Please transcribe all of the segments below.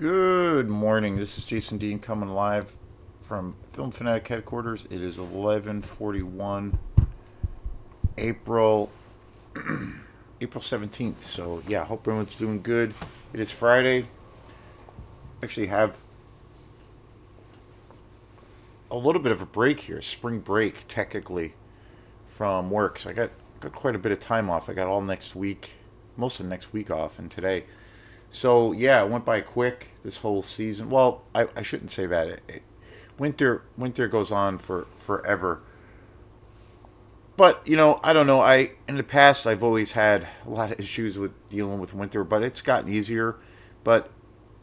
Good morning. This is Jason Dean coming live from Film Fanatic headquarters. It is 11:41 April April 17th. So, yeah, hope everyone's doing good. It is Friday. Actually have a little bit of a break here, spring break technically from work. So, I got quite a bit of time off. I got all next week, most of next week off and today. So yeah, it went by quick this whole season. Well, I shouldn't say that. Winter goes on for forever. But I don't know. I in the past I've always had a lot of issues with dealing with winter, but it's gotten easier. But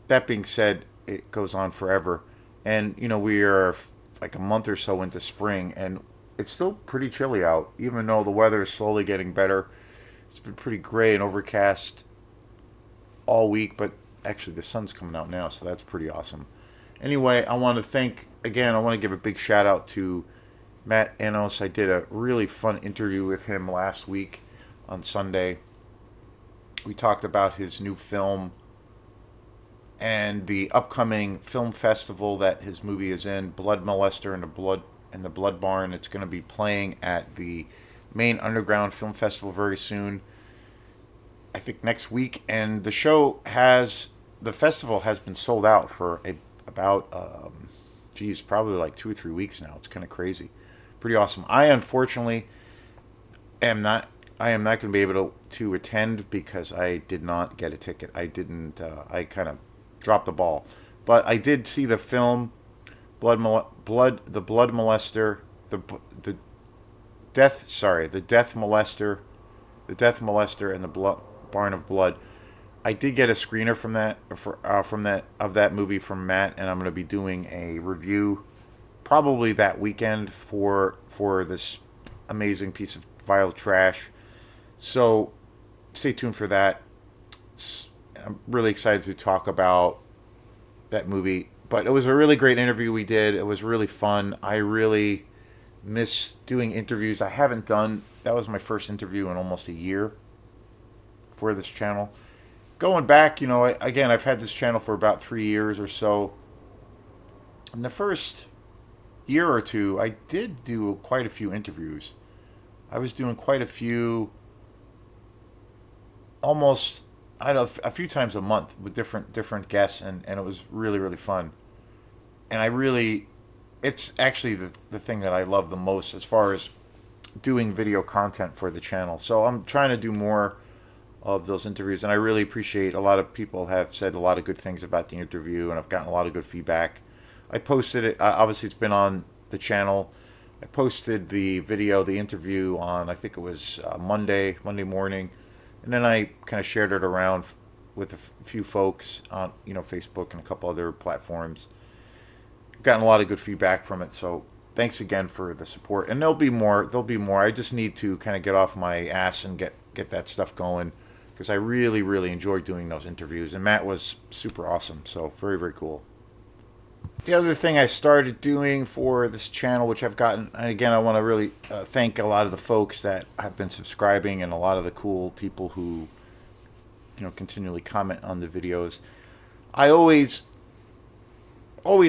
that being said, it goes on forever, and we are like a month or so into spring, and it's still pretty chilly out, even though the weather is slowly getting better. It's been pretty gray and overcast all week, but actually the sun's coming out now, so that's pretty awesome. Anyway, I want to thank again. I want to give a big shout out to Matt Enos. I did a really fun interview with him last week on Sunday. We talked about his new film and the upcoming film festival that his movie is in, Blood Molester and the Blood Barn. It's going to be playing at the Maine Underground Film Festival very soon. I think next week, and the festival has been sold out for about geez, probably like 2 or 3 weeks now. It's kind of crazy, pretty awesome. Am not I am not going to be able to attend because I did not get a ticket. I didn't. I kind of dropped the ball, but I did see the film the Blood Molester, the the Death Molester, and the Barn of Blood. I did get a screener from that movie from Matt, and I'm going to be doing a review probably that weekend for this amazing piece of vile trash. So stay tuned for that. I'm really excited to talk about that movie. But it was a really great interview we did. It was really fun. I really miss doing interviews. I haven't done that was my first interview in almost a year for this channel. Going back, again, I've had this channel for about 3 years or so. In the first year or two, I did do quite a few interviews. I was doing quite a few, almost, I don't know, a few times a month with different guests, and it was really really fun. And it's actually the thing that I love the most as far as doing video content for the channel. So I'm trying to do more of those interviews, and I really appreciate a lot of people have said a lot of good things about the interview, and I've gotten a lot of good feedback. I posted it. Obviously, it's been on the channel. I posted the interview on I think it was Monday morning, and then I kind of shared it around with a few folks on Facebook and a couple other platforms. I've gotten a lot of good feedback from it, so thanks again for the support. And there'll be more. There'll be more. I just need to kind of get off my ass and get that stuff going because I really really enjoyed doing those interviews. And Matt was super awesome. So very very cool. The other thing I started doing for this channel, which I've gotten, and again, I want to really thank a lot of the folks that have been subscribing and a lot of the cool people who, continually comment on the videos. I always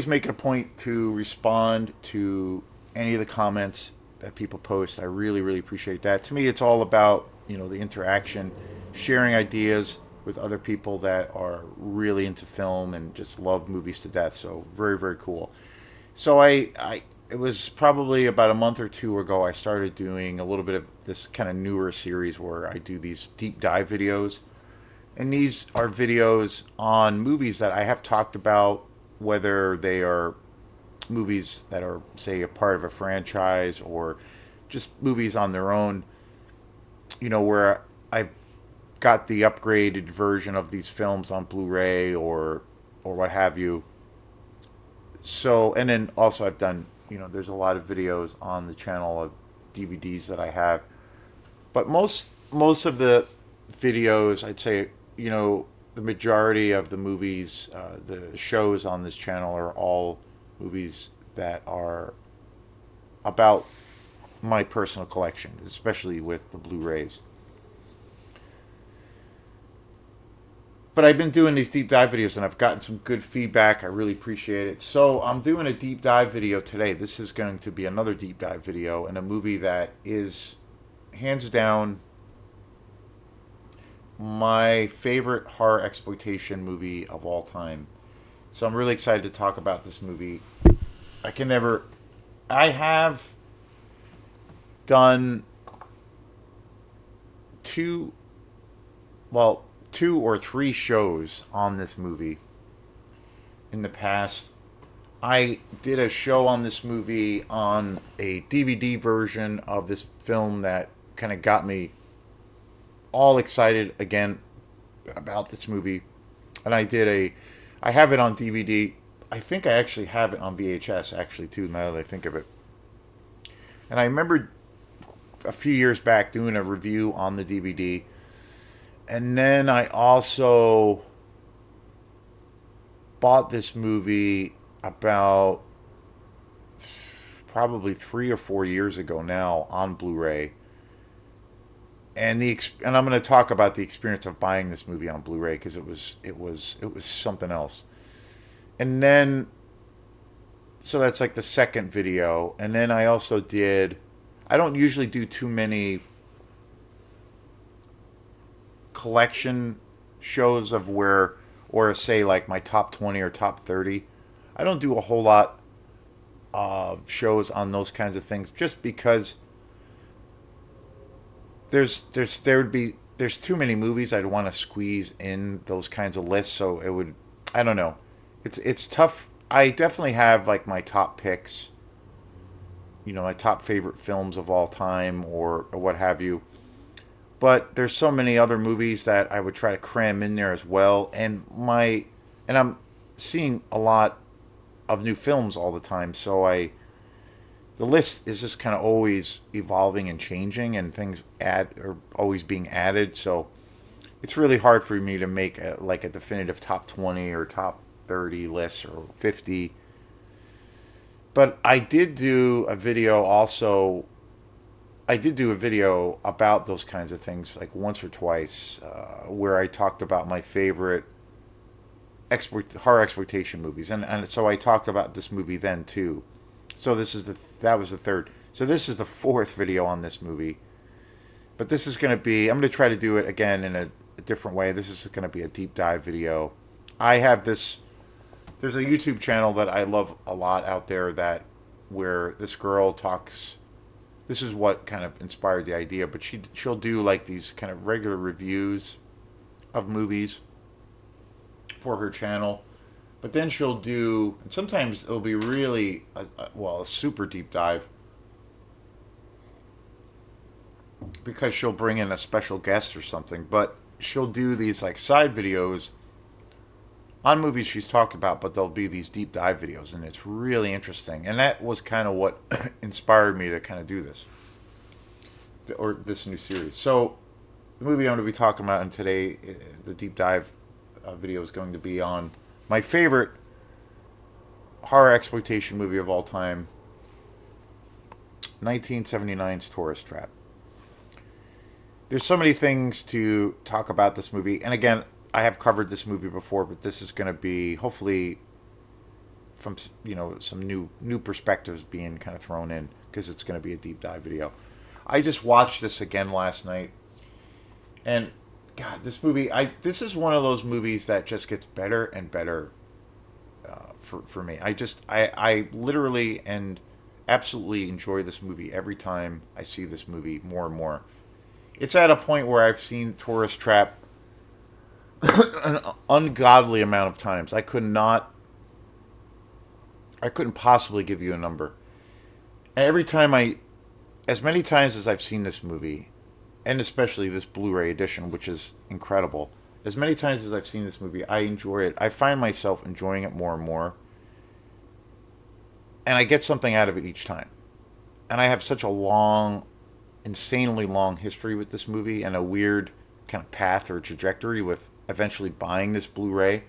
make it a point to respond to any of the comments that people post. I really, really appreciate that. To me, it's all about, the interaction, sharing ideas with other people that are really into film and just love movies to death. So very, very cool. So it was probably about a month or two ago I started doing a little bit of this kind of newer series where I do these deep dive videos. And these are videos on movies that I have talked about, whether they are movies that are, say, a part of a franchise or just movies on their own, where I've got the upgraded version of these films on Blu-ray or what have you. So, and then also I've done, there's a lot of videos on the channel of DVDs that I have. But most of the videos, I'd say, the majority of the movies, the shows on this channel are all movies that are about my personal collection, especially with the Blu-rays. but I've been doing these deep dive videos and I've gotten some good feedback. I really appreciate it. So I'm doing a deep dive video today. This is going to be another deep dive video in a movie that is hands down my favorite horror exploitation movie of all time. So I'm really excited to talk about this movie. I have done two, well, two or three shows on this movie in the past. I did a show on this movie on a DVD version of this film that kind of got me all excited again about this movie. And I have it on DVD. I think I actually have it on VHS actually too, now that I think of it. And I remember a few years back doing a review on the DVD. And then I also bought this movie about probably 3 or 4 years ago now on Blu-ray. And I'm going to talk about the experience of buying this movie on Blu-ray because it was something else. And then so that's like the second video. And then I also I don't usually do too many collection shows of or say like my top 20 or top 30. I don't do a whole lot of shows on those kinds of things just because there's too many movies I'd want to squeeze in those kinds of lists, so it would, I don't know. It's tough. I definitely have like my top picks, my top favorite films of all time or what have you. But there's so many other movies that I would try to cram in there as well. And I'm seeing a lot of new films all the time, so the list is just kind of always evolving and changing, and things are always being added. So it's really hard for me to make a definitive top 20 or top 30 list or 50. But I did do a video also. I did do a video about those kinds of things like once or twice, where I talked about my favorite horror exploitation movies, and so I talked about this movie then too. So that was the third. So this is the fourth video on this movie, but this is going to be. I'm going to try to do it again in a different way. This is going to be a deep dive video. I have this. There's a YouTube channel that I love a lot out there where this girl talks. This is what kind of inspired the idea, but she'll do like these kind of regular reviews of movies for her channel. But then she'll do, and sometimes it'll be really, a super deep dive, because she'll bring in a special guest or something. But she'll do these like side videos on movies she's talked about, but there'll be these deep dive videos, and it's really interesting. And that was kind of what inspired me to kind of do this, or this new series. So the movie I'm going to be talking about in today, the deep dive video, is going to be on my favorite horror exploitation movie of all time, 1979's Tourist Trap. There's so many things to talk about this movie, and again, I have covered this movie before, but this is going to be hopefully from some new perspectives being kind of thrown in, because it's going to be a deep dive video. I just watched this again last night, and God, this movie, this is one of those movies that just gets better and better for me. I literally and absolutely enjoy this movie every time I see this movie more and more. It's at a point where I've seen Tourist Trap an ungodly amount of times. I couldn't possibly give you a number. And every time as many times as I've seen this movie, and especially this Blu-ray edition, which is incredible, as many times as I've seen this movie, I enjoy it. I find myself enjoying it more and more. And I get something out of it each time. And I have such a insanely long history with this movie, and a weird kind of path or trajectory with eventually buying this Blu-ray.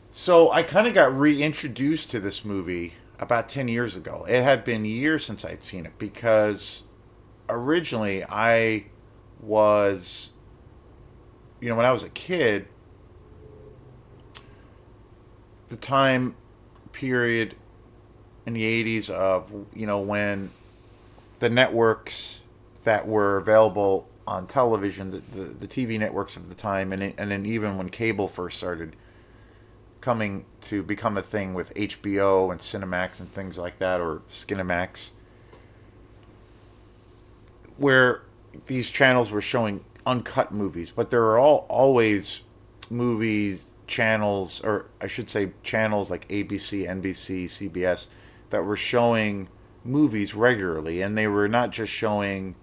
So I kind of got reintroduced to this movie about 10 years ago. It had been years since I'd seen it, because originally I was when I was a kid, the time period in the 80s of, when the networks that were available on television, the TV networks of the time, and then even when cable first started coming to become a thing with HBO and Cinemax and things like that, or Skinemax, where these channels were showing uncut movies, but there are always movies channels, or I should say channels like ABC, NBC, CBS, that were showing movies regularly, and they were not just showing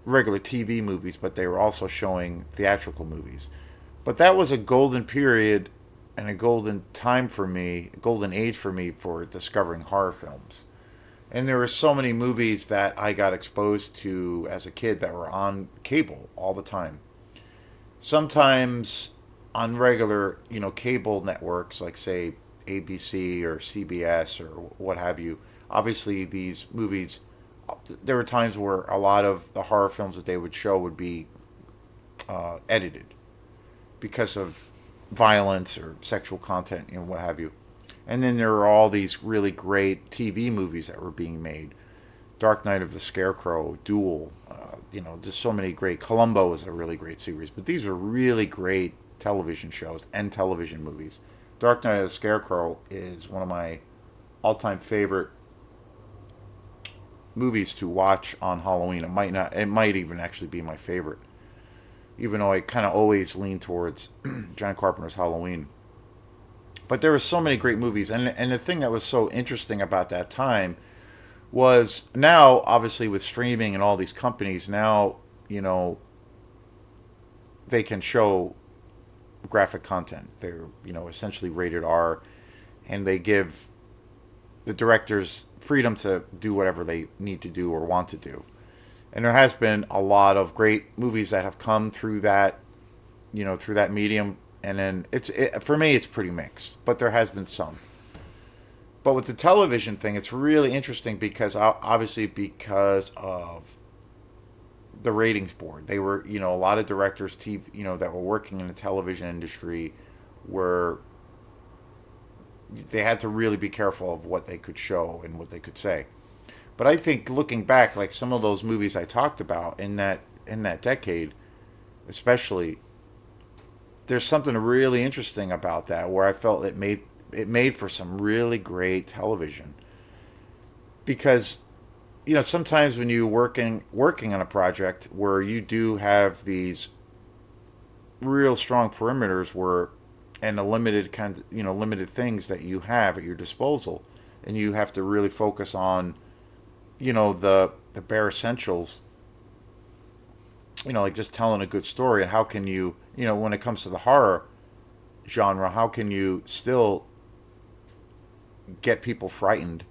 regular TV movies, but they were also showing theatrical movies. But that was a golden period and a golden time for me, a golden age for me for discovering horror films. And there were so many movies that I got exposed to as a kid that were on cable all the time. Sometimes on regular, cable networks like say ABC or CBS or what have you. Obviously, these movies, there were times where a lot of the horror films that they would show would be edited because of violence or sexual content, what have you. And then there were all these really great TV movies that were being made. Dark Night of the Scarecrow, Duel, just so many great. Columbo was a really great series, but these were really great television shows and television movies. Dark Night of the Scarecrow is one of my all-time favorite movies to watch on Halloween. It might even actually be my favorite, even though I kind of always lean towards John Carpenter's Halloween. But there were so many great movies, and the thing that was so interesting about that time was now, obviously, with streaming and all these companies, now they can show graphic content. They're essentially rated R, and they give the directors freedom to do whatever they need to do or want to do. And there has been a lot of great movies that have come through that, through that medium. And then for me, it's pretty mixed, but there has been some. But with the television thing, it's really interesting because obviously because of the ratings board, they were a lot of directors, TV, that were working in the television industry, were they had to really be careful of what they could show and what they could say. But I think looking back, like some of those movies I talked about in that decade, especially, there's something really interesting about that where I felt it made for some really great television. Because sometimes when you working on a project where you do have these real strong perimeters where and a limited limited things that you have at your disposal, and you have to really focus on the bare essentials, like just telling a good story. And how can you, when it comes to the horror genre, how can you still get people frightened,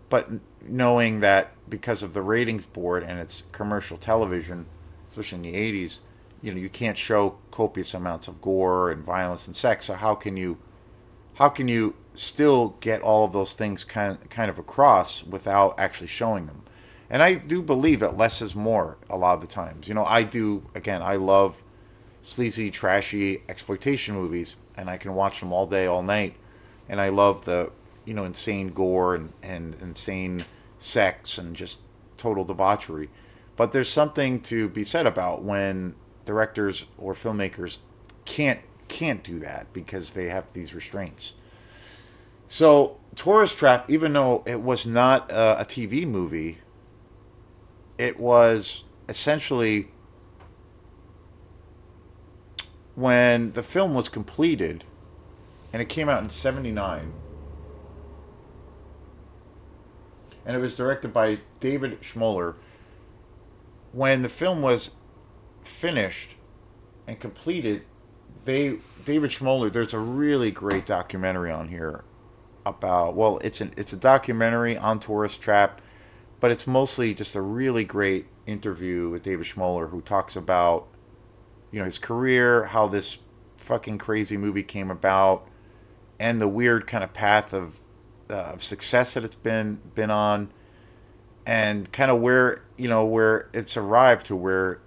but knowing that because of the ratings board and it's commercial television, especially in the 80s, you can't show copious amounts of gore and violence and sex. So how can you still get all of those things kind of across without actually showing them? And I do believe that less is more a lot of the times. I love sleazy, trashy exploitation movies, and I can watch them all day, all night. And I love the, insane gore and insane sex and just total debauchery. But there's something to be said about when directors or filmmakers can't do that because they have these restraints. So Tourist Trap, even though it was not a TV movie, it was essentially, when the film was completed, and it came out in '79, and it was directed by David Schmoller. When the film was finished and completed, David Schmoller. There's a really great documentary on here about. Well, it's a documentary on Tourist Trap, but it's mostly just a really great interview with David Schmoller, who talks about his career, how this fucking crazy movie came about, and the weird kind of path of success that it's been on, and kind of where it's arrived to where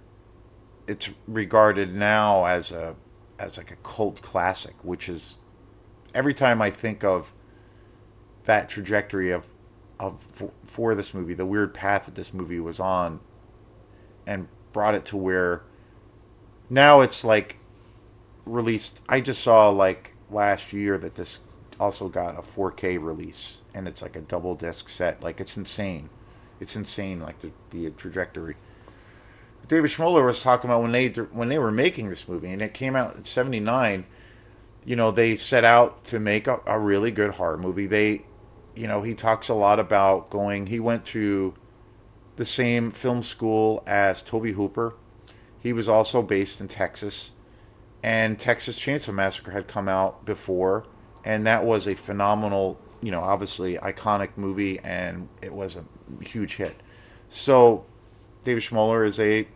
it's regarded now as like a cult classic, which is every time I think of that trajectory for this movie, the weird path that this movie was on, and brought it to where now it's like released. I just saw like last year that this also got a 4K release, and it's like a double disc set. Like it's insane. It's insane, like the trajectory. David Schmoller was talking about when they were making this movie, and it came out in '79. You know, they set out to make a really good horror movie. He talks a lot about going. He went to the same film school as Toby Hooper. He was also based in Texas, and Texas Chainsaw Massacre had come out before, and that was a phenomenal, obviously iconic movie, and it was a huge hit. So David Schmoller is a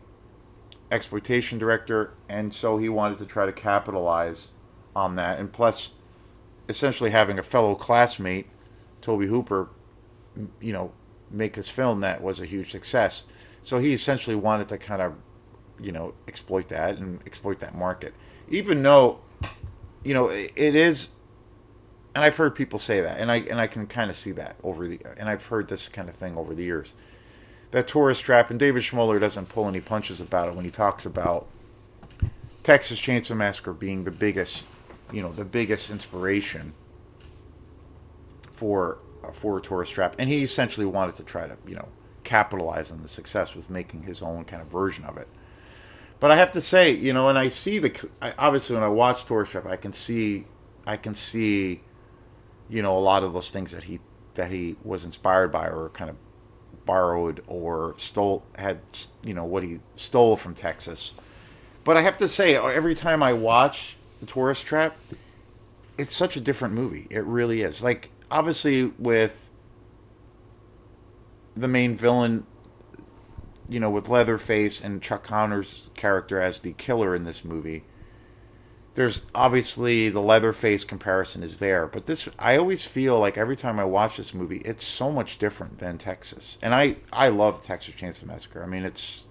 exploitation director, and so he wanted to try to capitalize on that, and plus, essentially having a fellow classmate, Toby Hooper, you know, make this film that was a huge success. So he essentially wanted to kind of, exploit that and exploit that market, even though, it is. And I've heard people say that, and I can kind of see that and I've heard this kind of thing over the years. That tourist trap, and David Schmoller doesn't pull any punches about it when he talks about Texas Chainsaw Massacre being the biggest inspiration for a tourist trap, and he essentially wanted to try to capitalize on the success with making his own kind of version of it. But I have to say, and I see obviously when I watch Tourist Trap, I can see, a lot of those things that he was inspired by or kind of borrowed or what he stole from Texas. But I have to say, every time I watch The Tourist Trap, it's such a different movie. It really is. Like, obviously, with the main villain, with Leatherface and Chuck Connor's character as the killer in this movie, there's obviously the Leatherface comparison is there. But I always feel like every time I watch this movie, it's so much different than Texas. And I love Texas Chainsaw Massacre. I mean, it's,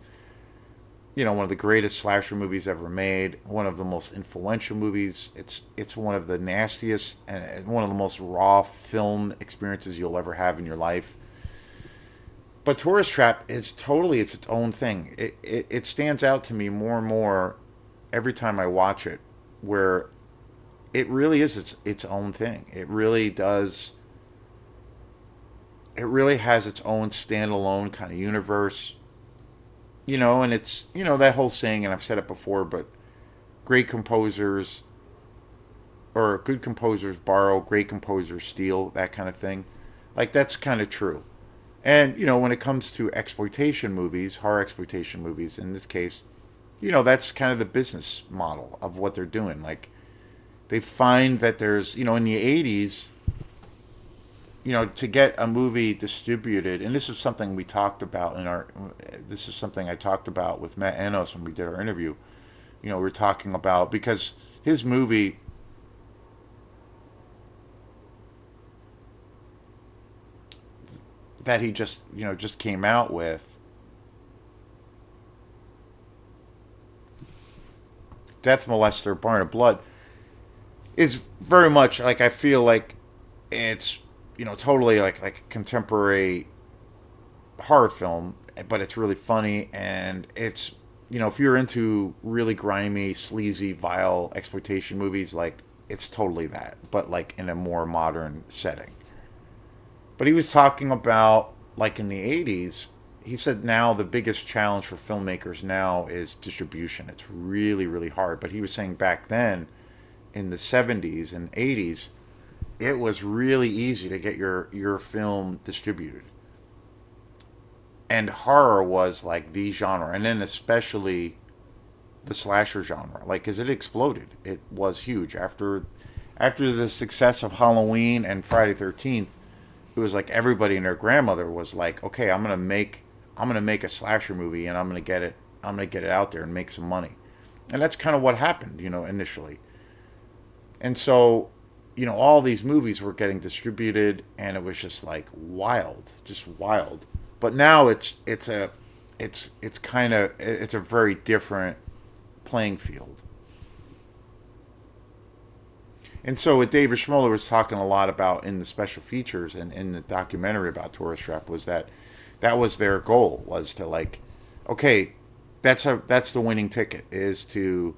one of the greatest slasher movies ever made, one of the most influential movies. It's one of the nastiest and one of the most raw film experiences you'll ever have in your life. But Tourist Trap is totally it's its own thing. It stands out to me more and more every time I watch it, where it really is its own thing. It really does. It really has its own standalone kind of universe. And it's, that whole saying, and I've said it before, but great composers or good composers borrow, great composers steal, that kind of thing. Like, that's kind of true. And, when it comes to exploitation movies, horror exploitation movies, in this case, that's kind of the business model of what they're doing. Like, they find that there's, in the 80s, to get a movie distributed, and this is something we talked about this is something I talked about with Matt Enos when we did our interview. We were talking about, because his movie, that he just came out with, Death Molester, Barn of Blood, is very much like, I feel like it's totally like a contemporary horror film, but it's really funny, and it's if you're into really grimy, sleazy, vile exploitation movies, like, it's totally that, but like in a more modern setting. But he was talking about, like, in the 80s, he said now the biggest challenge for filmmakers now is distribution. It's really, really hard. But he was saying back then, in the 70s and 80s, it was really easy to get your film distributed. And horror was like the genre. And then especially the slasher genre. Like, because it exploded. It was huge. After the success of Halloween and Friday 13th, it was like everybody and their grandmother was like, okay, I'm gonna make a slasher movie, and I'm gonna get it out there and make some money. And that's kind of what happened, initially. And so, all these movies were getting distributed, and it was just like wild, just wild. But now it's a very different playing field. And so what David Schmoller was talking a lot about in the special features and in the documentary about Tourist Trap was that that was their goal, was to like, okay, that's the winning ticket, is to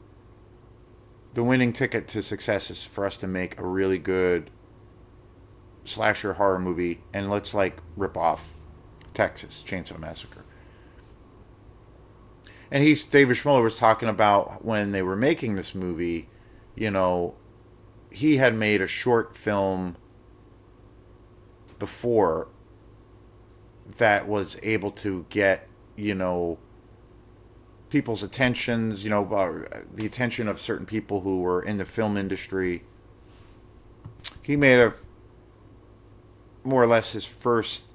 the winning ticket to success is for us to make a really good slasher horror movie, and let's like rip off Texas Chainsaw Massacre. And David Schmoller was talking about when they were making this movie, you know, he had made a short film before that was able to get, you know, people's attentions, you know, the attention of certain people who were in the film industry. He made a more or less his first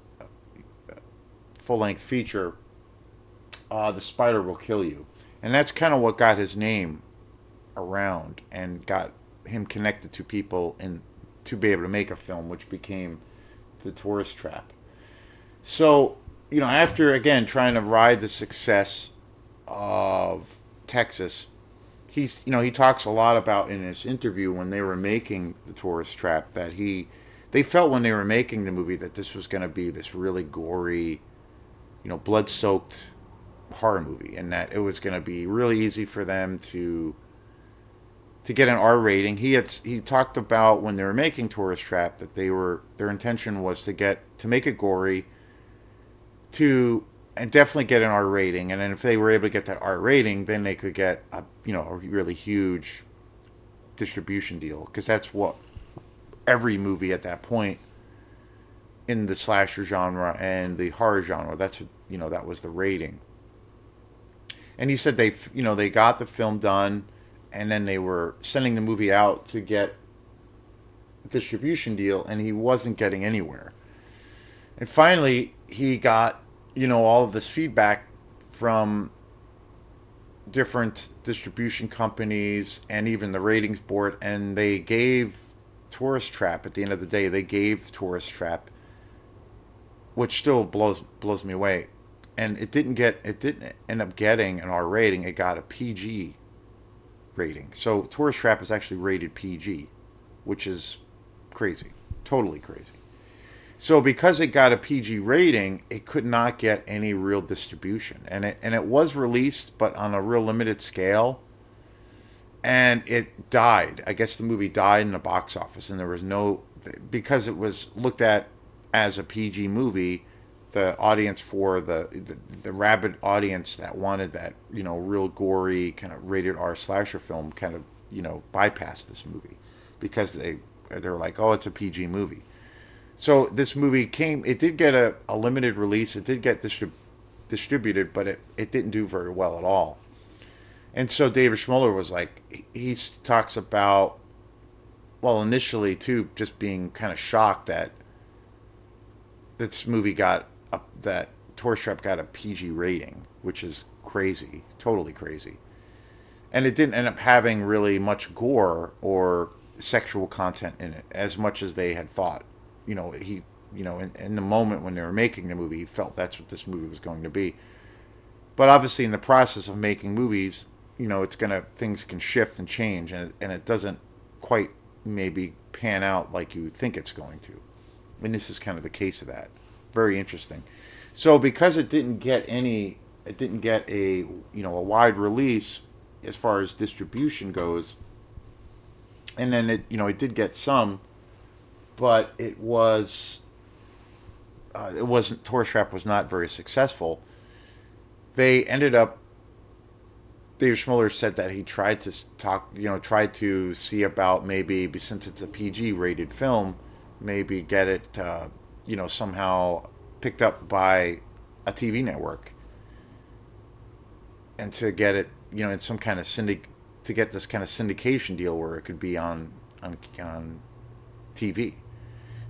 full length feature, The Spider Will Kill You. And that's kind of what got his name around and got him connected to people and to be able to make a film, which became The Tourist Trap. So, you know, after again trying to ride the success of Texas, he talks a lot about in his interview when they were making The Tourist Trap that they felt when they were making the movie that this was going to be this really gory, you know, blood-soaked horror movie, and that it was going to be really easy for them to get an R rating. He talked about when they were making Tourist Trap that their intention was to make it gory, and definitely get an R rating, and then if they were able to get that R rating, then they could get a really huge distribution deal, because that's what every movie at that point in the slasher genre and the horror genre, that was the rating. And he said they got the film done, and then they were sending the movie out to get a distribution deal, and he wasn't getting anywhere. And finally, he got, all of this feedback from different distribution companies and even the ratings board, and they gave Tourist Trap, at the end of the day, they gave Tourist Trap, which still blows me away, and it didn't end up getting an R rating. It got a PG rating. So Tourist Trap is actually rated PG, which is crazy, totally crazy. So because it got a PG rating, it could not get any real distribution, and it was released, but on a real limited scale, and it died. I guess the movie died in the box office, and there was because it was looked at as a PG movie. The audience for the rabid audience that wanted that real gory kind of rated R slasher film kind of bypassed this movie, because they were like, oh, it's a PG movie. So this movie it did get a limited release. It did get distributed, but it didn't do very well at all. And so David Schmoller was like, he talks about, well, initially too, just being kind of shocked that this movie that Tourist Trap got a PG rating, which is crazy, totally crazy. And it didn't end up having really much gore or sexual content in it as much as they had thought. In the moment when they were making the movie, he felt that's what this movie was going to be. But obviously, in the process of making movies, things can shift and change, and it doesn't quite maybe pan out like you think it's going to. And this is kind of the case of that. Very interesting. So because it didn't get a wide release as far as distribution goes, and then it did get some, but it wasn't. Tourist Trap was not very successful. They ended up. David Schmoller said that he tried to see about maybe, since it's a PG rated film, maybe get it, somehow picked up by a TV network, and to get it, in some kind of to get this kind of syndication deal where it could be on TV.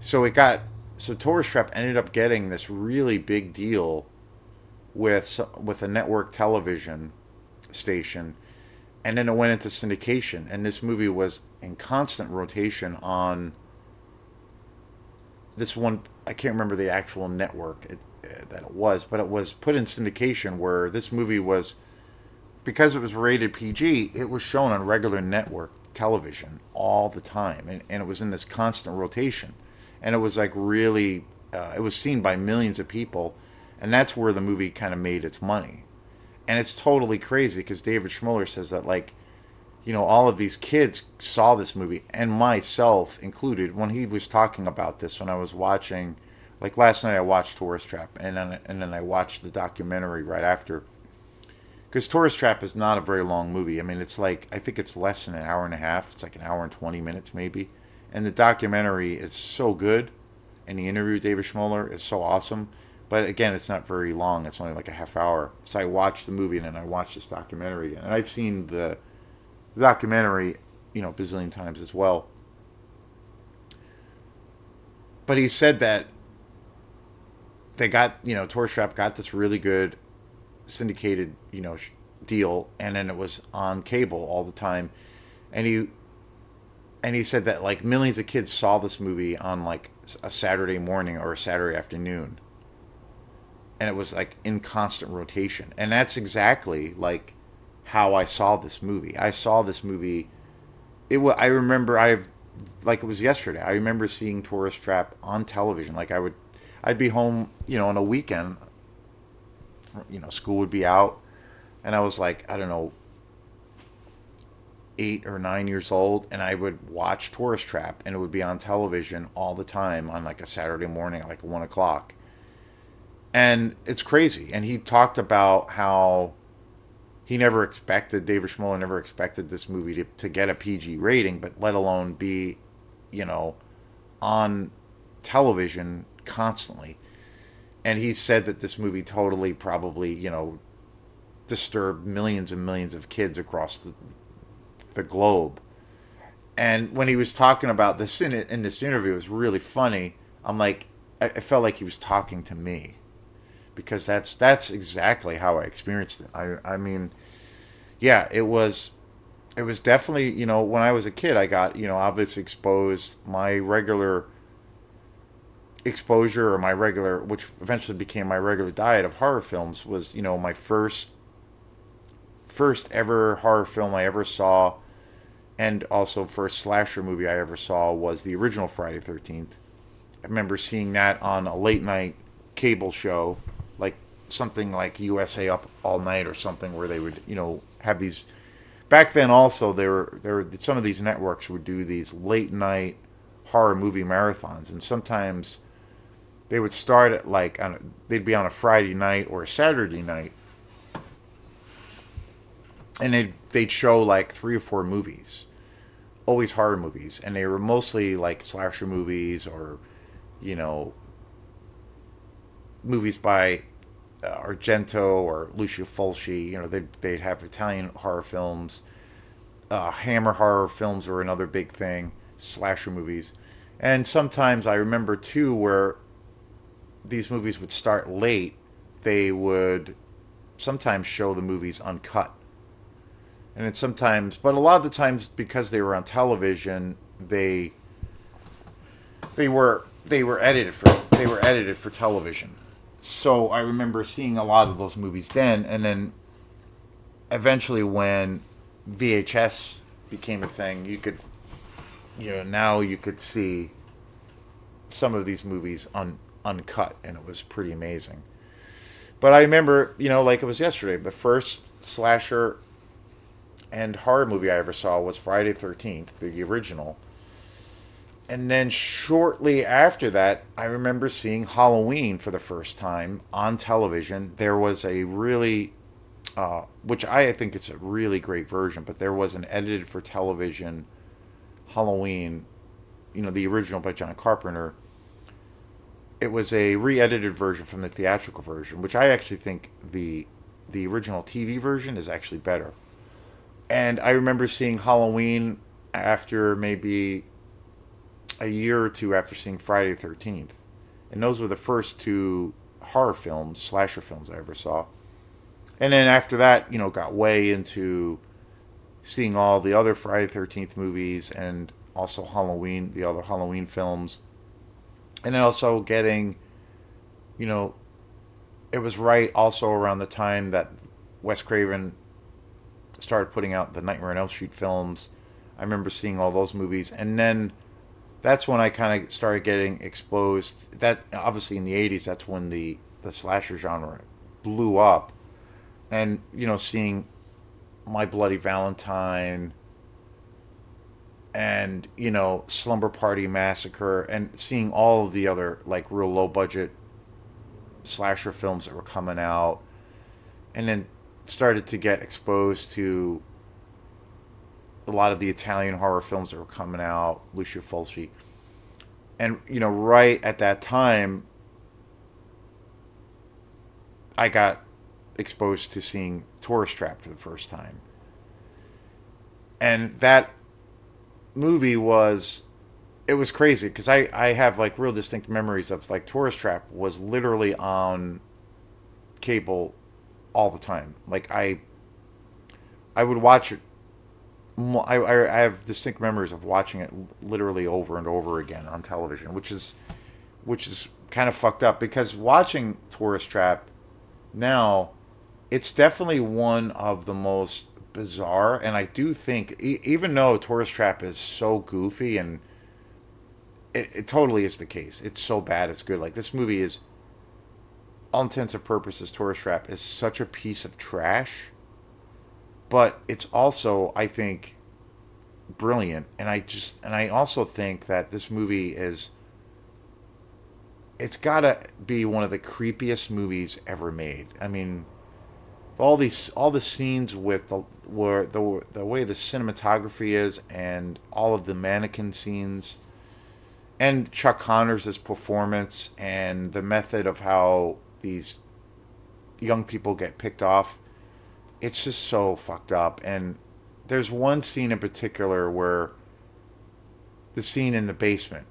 So Tourist Trap ended up getting this really big deal with a network television station, and then it went into syndication, and this movie was in constant rotation on this one. I can't remember the actual network that it was, but it was put in syndication where this movie was because it was rated PG, it was shown on regular network television all the time, and it was in this constant rotation, and it was like really, it was seen by millions of people, and that's where the movie kind of made its money, and it's totally crazy because David Schmoller says that like, all of these kids saw this movie, and myself included, when he was talking about this when I was watching, like last night I watched Tourist Trap, and then I watched the documentary right after because Tourist Trap is not a very long movie. I mean, it's like I think it's less than an hour and a half. It's like an hour and 20 minutes maybe, and the documentary is so good, and the interview with David Schmoller is so awesome. But again, it's not very long. It's only like a half hour. So I watched the movie and then I watched this documentary again. And I've seen the documentary, bazillion times as well. But he said that they got, Tourist Trap got this really good syndicated, deal, and then it was on cable all the time, and he said that like millions of kids saw this movie on like a Saturday morning or a Saturday afternoon, and it was like in constant rotation, and that's exactly like how I saw this movie. I saw this movie. I remember like it was yesterday. I remember seeing Tourist Trap on television. Like I'd be home, on a weekend. School would be out, and I was like, I don't know, 8 or 9 years old, and I would watch Tourist Trap, and it would be on television all the time on like a Saturday morning, like 1 o'clock. And it's crazy. And he talked about how David Schmoller never expected this movie to get a PG rating, but let alone be, you know, on television constantly. And he said that this movie totally probably, disturbed millions and millions of kids across the globe. And when he was talking about this in this interview, it was really funny. I'm like, I felt like he was talking to me because that's exactly how I experienced it. I mean, yeah, it was definitely, when I was a kid, I got, obviously exposed. My regular exposure, or my regular, which eventually became my regular diet of horror films, was, my first ever horror film I ever saw, and also first slasher movie I ever saw, was the original Friday 13th. I remember seeing that on a late night cable show, like something like USA Up All Night or something, where they would, have these. Back then, also there were some of these networks would do these late night horror movie marathons, and sometimes they would start at like they'd be on a Friday night or a Saturday night, and they'd show like 3 or 4 movies, always horror movies, and they were mostly like slasher movies or, you know, movies by Argento or Lucio Fulci. They'd have Italian horror films. Hammer horror films were another big thing. Slasher movies, and sometimes I remember too where these movies would start late. They would sometimes show the movies uncut, and then sometimes, but a lot of the times because they were on television, they were edited for television. So I remember seeing a lot of those movies then, and then eventually when VHS became a thing, you could, now you could see some of these movies uncut, and it was pretty amazing. But I remember, like it was yesterday, the first slasher and horror movie I ever saw was Friday 13th, the original. And then shortly after that, I remember seeing Halloween for the first time on television. There was a really, which I think it's a really great version, but there was an edited for television Halloween, the original by John Carpenter. It was a re-edited version from the theatrical version, which I actually think the original TV version is actually better. And I remember seeing Halloween after maybe a year or two after seeing Friday the 13th. And those were the first two horror films, slasher films I ever saw. And then after that, got way into seeing all the other Friday the 13th movies and also Halloween, the other Halloween films. And then also getting, it was right also around the time that Wes Craven started putting out the Nightmare on Elm Street films. I remember seeing all those movies, and then that's when I kind of started getting exposed. That obviously in the '80s, that's when the slasher genre blew up, and seeing My Bloody Valentine and Slumber Party Massacre, and seeing all of the other like real low budget slasher films that were coming out, and then started to get exposed to a lot of the Italian horror films that were coming out, Lucio Fulci. And right at that time, I got exposed to seeing Tourist Trap for the first time. And that movie was, it was crazy because I have like real distinct memories of like Tourist Trap was literally on cable all the time. Like I would watch it. I have distinct memories of watching it literally over and over again on television, which is kind of fucked up because watching Tourist Trap now, it's definitely one of the most bizarre, and I do think even though Tourist Trap is so goofy, and it totally is the case, it's so bad it's good. Like this movie is, all intents and purposes, Tourist Trap is such a piece of trash, but it's also, I think, brilliant. And I also think that this movie is, it's gotta be one of the creepiest movies ever made. I mean, all the scenes with the way the cinematography is, and all of the mannequin scenes, and Chuck Connors' performance, and the method of how these young people get picked off. It's just so fucked up. And there's one scene in particular where the scene in the basement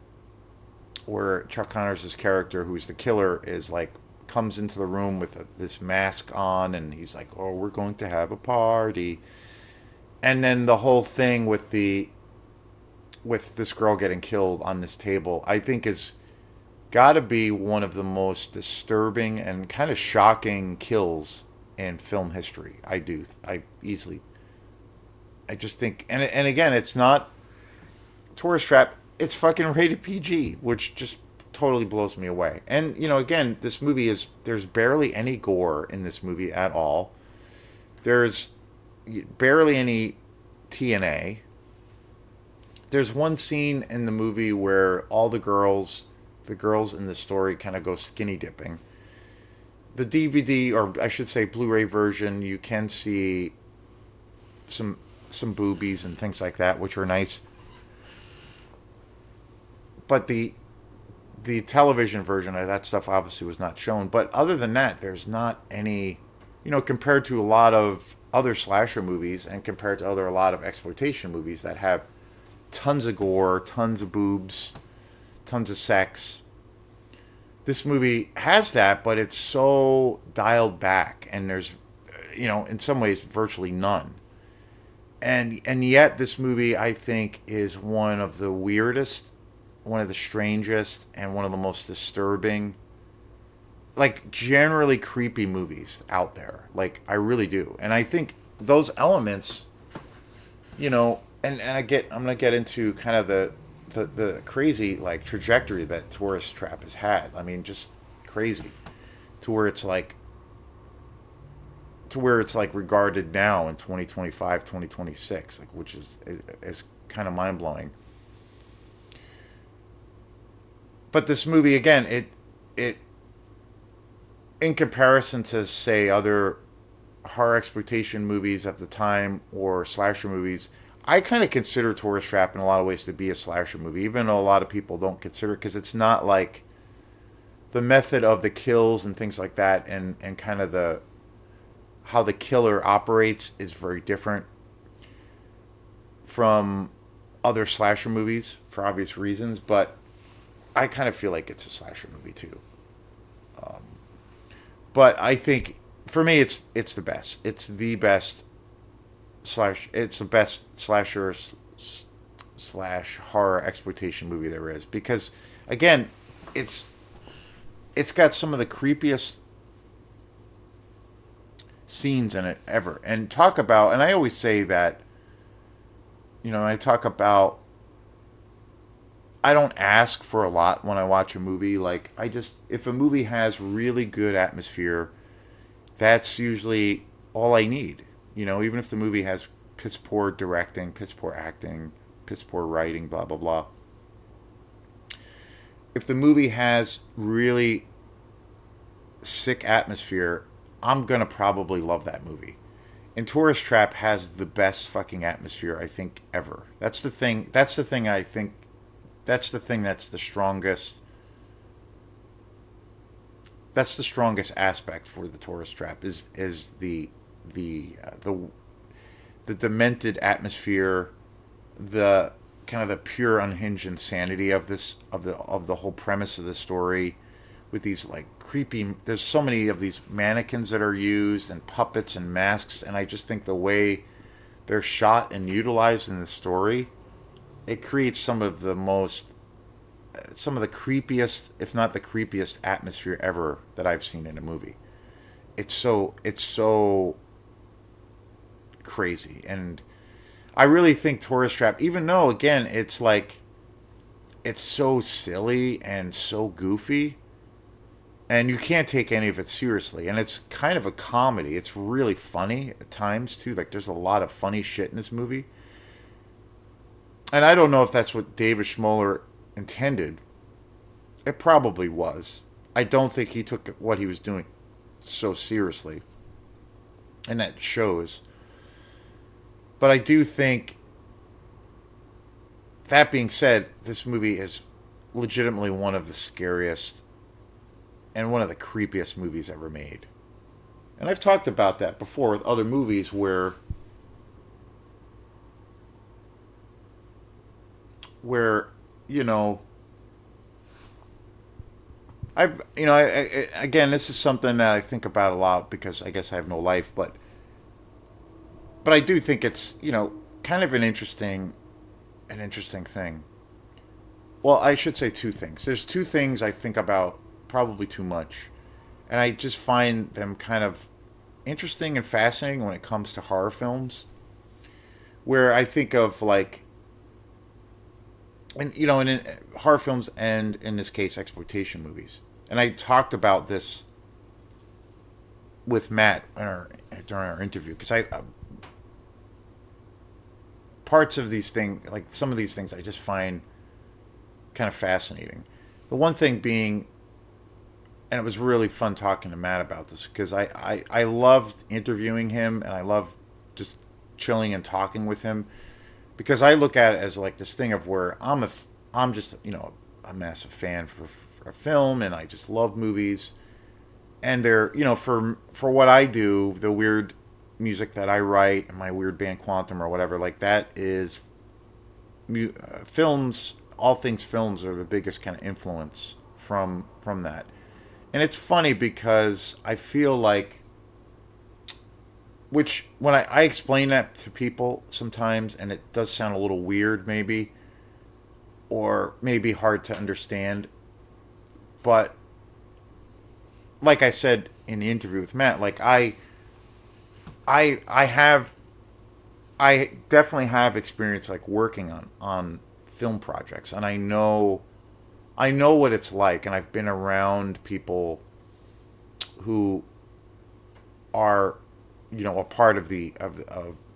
where Chuck Connors' character, who's the killer, is like comes into the room with this mask on, and he's like, "Oh, we're going to have a party," and then the whole thing with this girl getting killed on this table, I think is got to be one of the most disturbing and kind of shocking kills in film history. I easily, I just think, and again, it's not Tourist Trap. It's fucking rated PG, which just totally blows me away. And again, this movie is, there's barely any gore in this movie at all. There's barely any TNA. There's one scene in the movie where all the girls in the story kind of go skinny dipping. The DVD, or I should say Blu-ray version, you can see some boobies and things like that, which are nice. But the television version of that stuff obviously was not shown. But other than that, there's not any, compared to a lot of other slasher movies, and compared to a lot of exploitation movies that have tons of gore, tons of boobs, tons of sex. This movie has that, but it's so dialed back, and there's, in some ways, virtually none. And yet, this movie, I think, is one of the weirdest, one of the strangest, and one of the most disturbing, like generally creepy movies out there. Like I really do, and I think those elements, and I'm gonna get into kind of the crazy like trajectory that Tourist Trap has had. I mean, just crazy, to where it's like regarded now in 2025, 2026, like, which is kind of mind blowing. But this movie, again, it in comparison to, say, other horror exploitation movies of the time or slasher movies, I kind of consider Tourist Trap in a lot of ways to be a slasher movie, even though a lot of people don't consider it, because it's not like the method of the kills and things like that, and kind of the how the killer operates is very different from other slasher movies for obvious reasons. But I kind of feel like it's a slasher movie too. Um, but I think for me, it's the best. It's the best It's the best slasher slash horror exploitation movie there is, because again, it's got some of the creepiest scenes in it ever. And talk about, and I always say that, I talk about, I don't ask for a lot when I watch a movie. Like, if a movie has really good atmosphere, that's usually all I need. Even if the movie has piss poor directing, piss poor acting, piss poor writing, blah, blah, blah. If the movie has really sick atmosphere, I'm going to probably love that movie. And Tourist Trap has the best fucking atmosphere I think ever. That's the thing. That's the thing I think. That's the thing that's the strongest. That's the strongest aspect for the Tourist Trap is the demented atmosphere, the kind of the pure unhinged insanity of the whole premise of the story, with these like creepy. There's so many of these mannequins that are used and puppets and masks, and I just think the way they're shot and utilized in the story, it creates some of the creepiest, if not the creepiest, atmosphere ever that I've seen in a movie. It's so crazy, and I really think Tourist Trap, even though again it's so silly and so goofy, and you can't take any of it seriously, and it's kind of a comedy. It's really funny at times too. Like there's a lot of funny shit in this movie, and I don't know if that's what David Schmoller intended. It probably was. I don't think he took what he was doing so seriously, and that shows. But I do think, that being said, this movie is legitimately one of the scariest and one of the creepiest movies ever made. And I've talked about that before with other movies where you know again, this is something that I think about a lot because I guess I have no life, but I do think it's kind of an interesting thing. Well, I should say two things. There's two things I think about probably too much, and I just find them kind of interesting and fascinating when it comes to horror films. Where I think of like, and in horror films, and in this case, exploitation movies. And I talked about this with Matt during our interview because I parts of these things, like some of these things, I just find kind of fascinating. The one thing being, and it was really fun talking to Matt about this because I loved interviewing him and I love just chilling and talking with him because I look at it as like this thing of where I'm just a massive fan for a film and I just love movies and they're for what I do, the weird music that I write and my weird band Quantum or whatever, like that is films. All things films are the biggest kind of influence from that. And it's funny because I feel like, which when I explain that to people sometimes, and it does sound a little weird maybe, or maybe hard to understand, but like I said in the interview with Matt, like I definitely have experience like working on film projects, and I know what it's like, and I've been around people who are a part of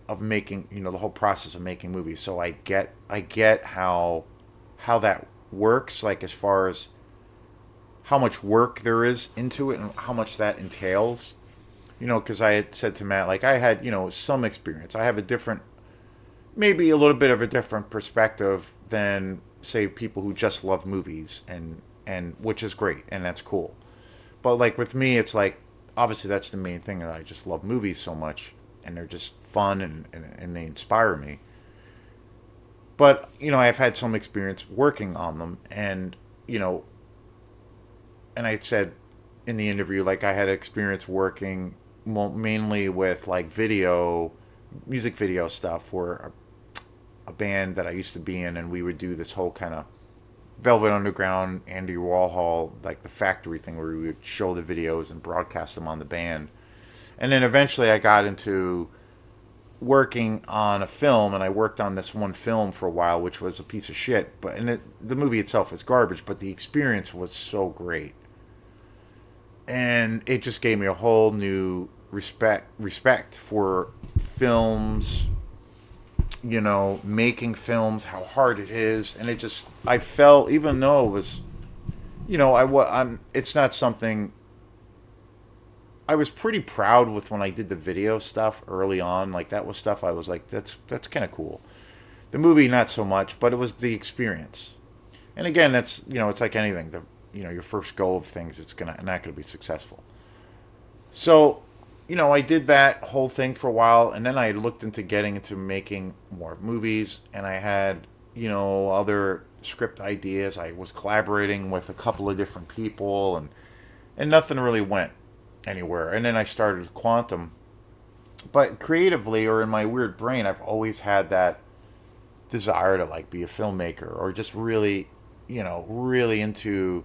of making the whole process of making movies. So I get how that works, like as far as how much work there is into it and how much that entails. Because I had said to Matt, like I had some experience. I have maybe a little bit of a different perspective than say people who just love movies, and which is great and that's cool. But like with me, it's like obviously that's the main thing, that I just love movies so much and they're just fun and they inspire me. But I've had some experience working on them, you know and I said in the interview, like I had experience working mainly with like music video stuff for a band that I used to be in, and we would do this whole kind of Velvet Underground, Andy Warhol, like the factory thing where we would show the videos and broadcast them on the band. And then eventually I got into working on a film, and I worked on this one film for a while, which was a piece of shit. But the movie itself is garbage, but the experience was so great, and it just gave me a whole new respect for films. You know, making films, how hard it is, and it just I felt, even though it was, you know, I'm it's not something I was pretty proud with when I did the video stuff early on. Like that was stuff I was like, that's kind of cool. The movie, not so much, but it was the experience. And again, that's it's like anything. Your first go of things, it's gonna not gonna be successful. So, I did that whole thing for a while, and then I looked into getting into making more movies, and I had other script ideas. I was collaborating with a couple of different people, and nothing really went anywhere. And then I started Quantum. But creatively, or in my weird brain, I've always had that desire to like be a filmmaker, or just really, really into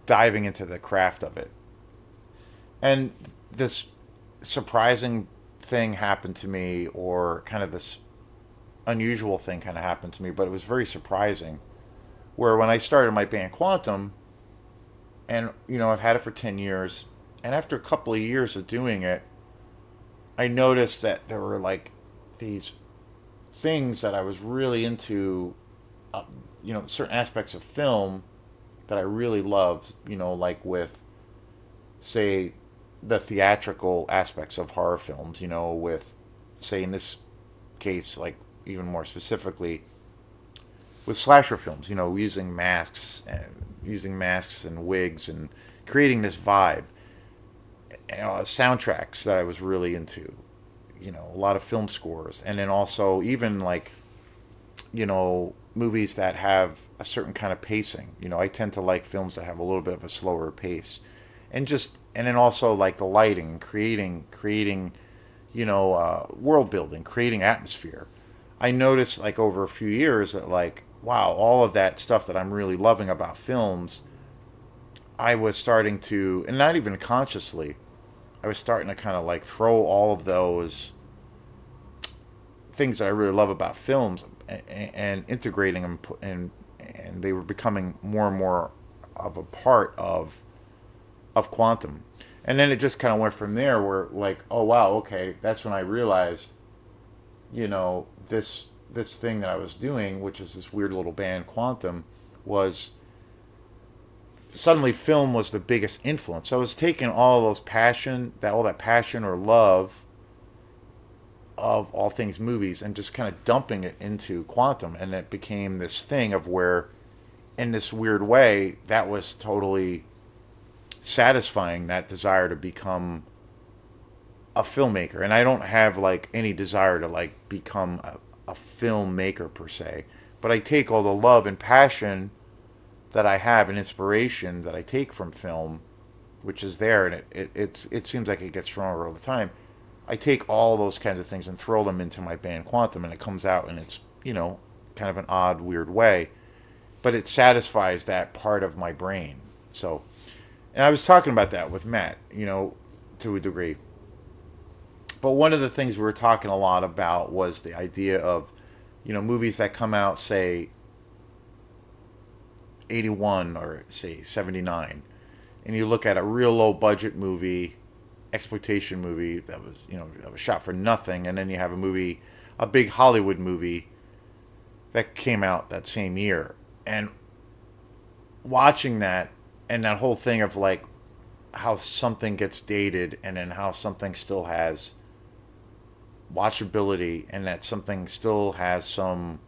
diving into the craft of it. And this surprising thing happened to me, or kind of this unusual thing kind of happened to me, but it was very surprising. Where when I started my band Quantum, and I've had it for 10 years, and after a couple of years of doing it, I noticed that there were like these things that I was really into, certain aspects of film that I really loved, like with, say, the theatrical aspects of horror films, with, say, in this case, like even more specifically, with slasher films, using masks and wigs and creating this vibe. Soundtracks that I was really into, a lot of film scores, and then also even like, movies that have a certain kind of pacing. I tend to like films that have a little bit of a slower pace, and then also like the lighting, creating, world building, creating atmosphere. I noticed like over a few years that like, wow, all of that stuff that I'm really loving about films, I was starting to, and not even consciously, I was starting to kind of like throw all of those things that I really love about films, and integrating them, and they were becoming more and more of a part of Quantum. And then it just kind of went from there, where like, oh wow, okay, that's when I realized, this thing that I was doing, which is this weird little band Quantum, was suddenly film was the biggest influence. So I was taking all that passion or love of all things movies, and just kind of dumping it into Quantum, and it became this thing of where, in this weird way, that was totally satisfying that desire to become a filmmaker. And I don't have like any desire to like become a filmmaker per se, but I take all the love and passion that I have, and inspiration that I take from film, which is there, and it seems like it gets stronger all the time. I take all those kinds of things and throw them into my band Quantum, and it comes out, and it's kind of an odd, weird way, but it satisfies that part of my brain. So, and I was talking about that with Matt, to a degree. But one of the things we were talking a lot about was the idea of, movies that come out, say, 81 or say 79, and you look at a real low budget movie, exploitation movie that was shot for nothing, and then you have a big Hollywood movie that came out that same year, and watching that, and that whole thing of like how something gets dated, and then how something still has watchability, and that something still has some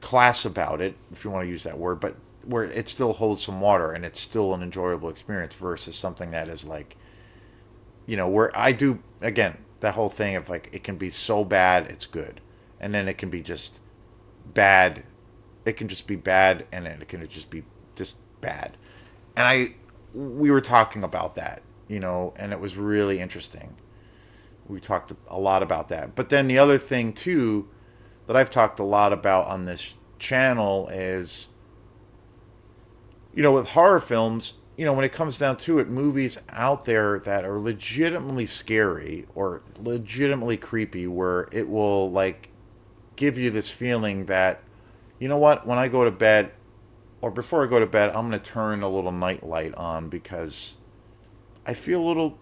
class about it, if you want to use that word, but where it still holds some water, and it's still an enjoyable experience, versus something that is like, where I do, again, that whole thing of like, it can be so bad it's good, and then it can be just bad. It can just be bad, and then it can just bad. And we were talking about that, and it was really interesting. We talked a lot about that. But then the other thing too that I've talked a lot about on this channel is, with horror films, when it comes down to it, movies out there that are legitimately scary or legitimately creepy, where it will like give you this feeling that, you know what, when I go to bed or before I go to bed, I'm gonna turn a little night light on because I feel a little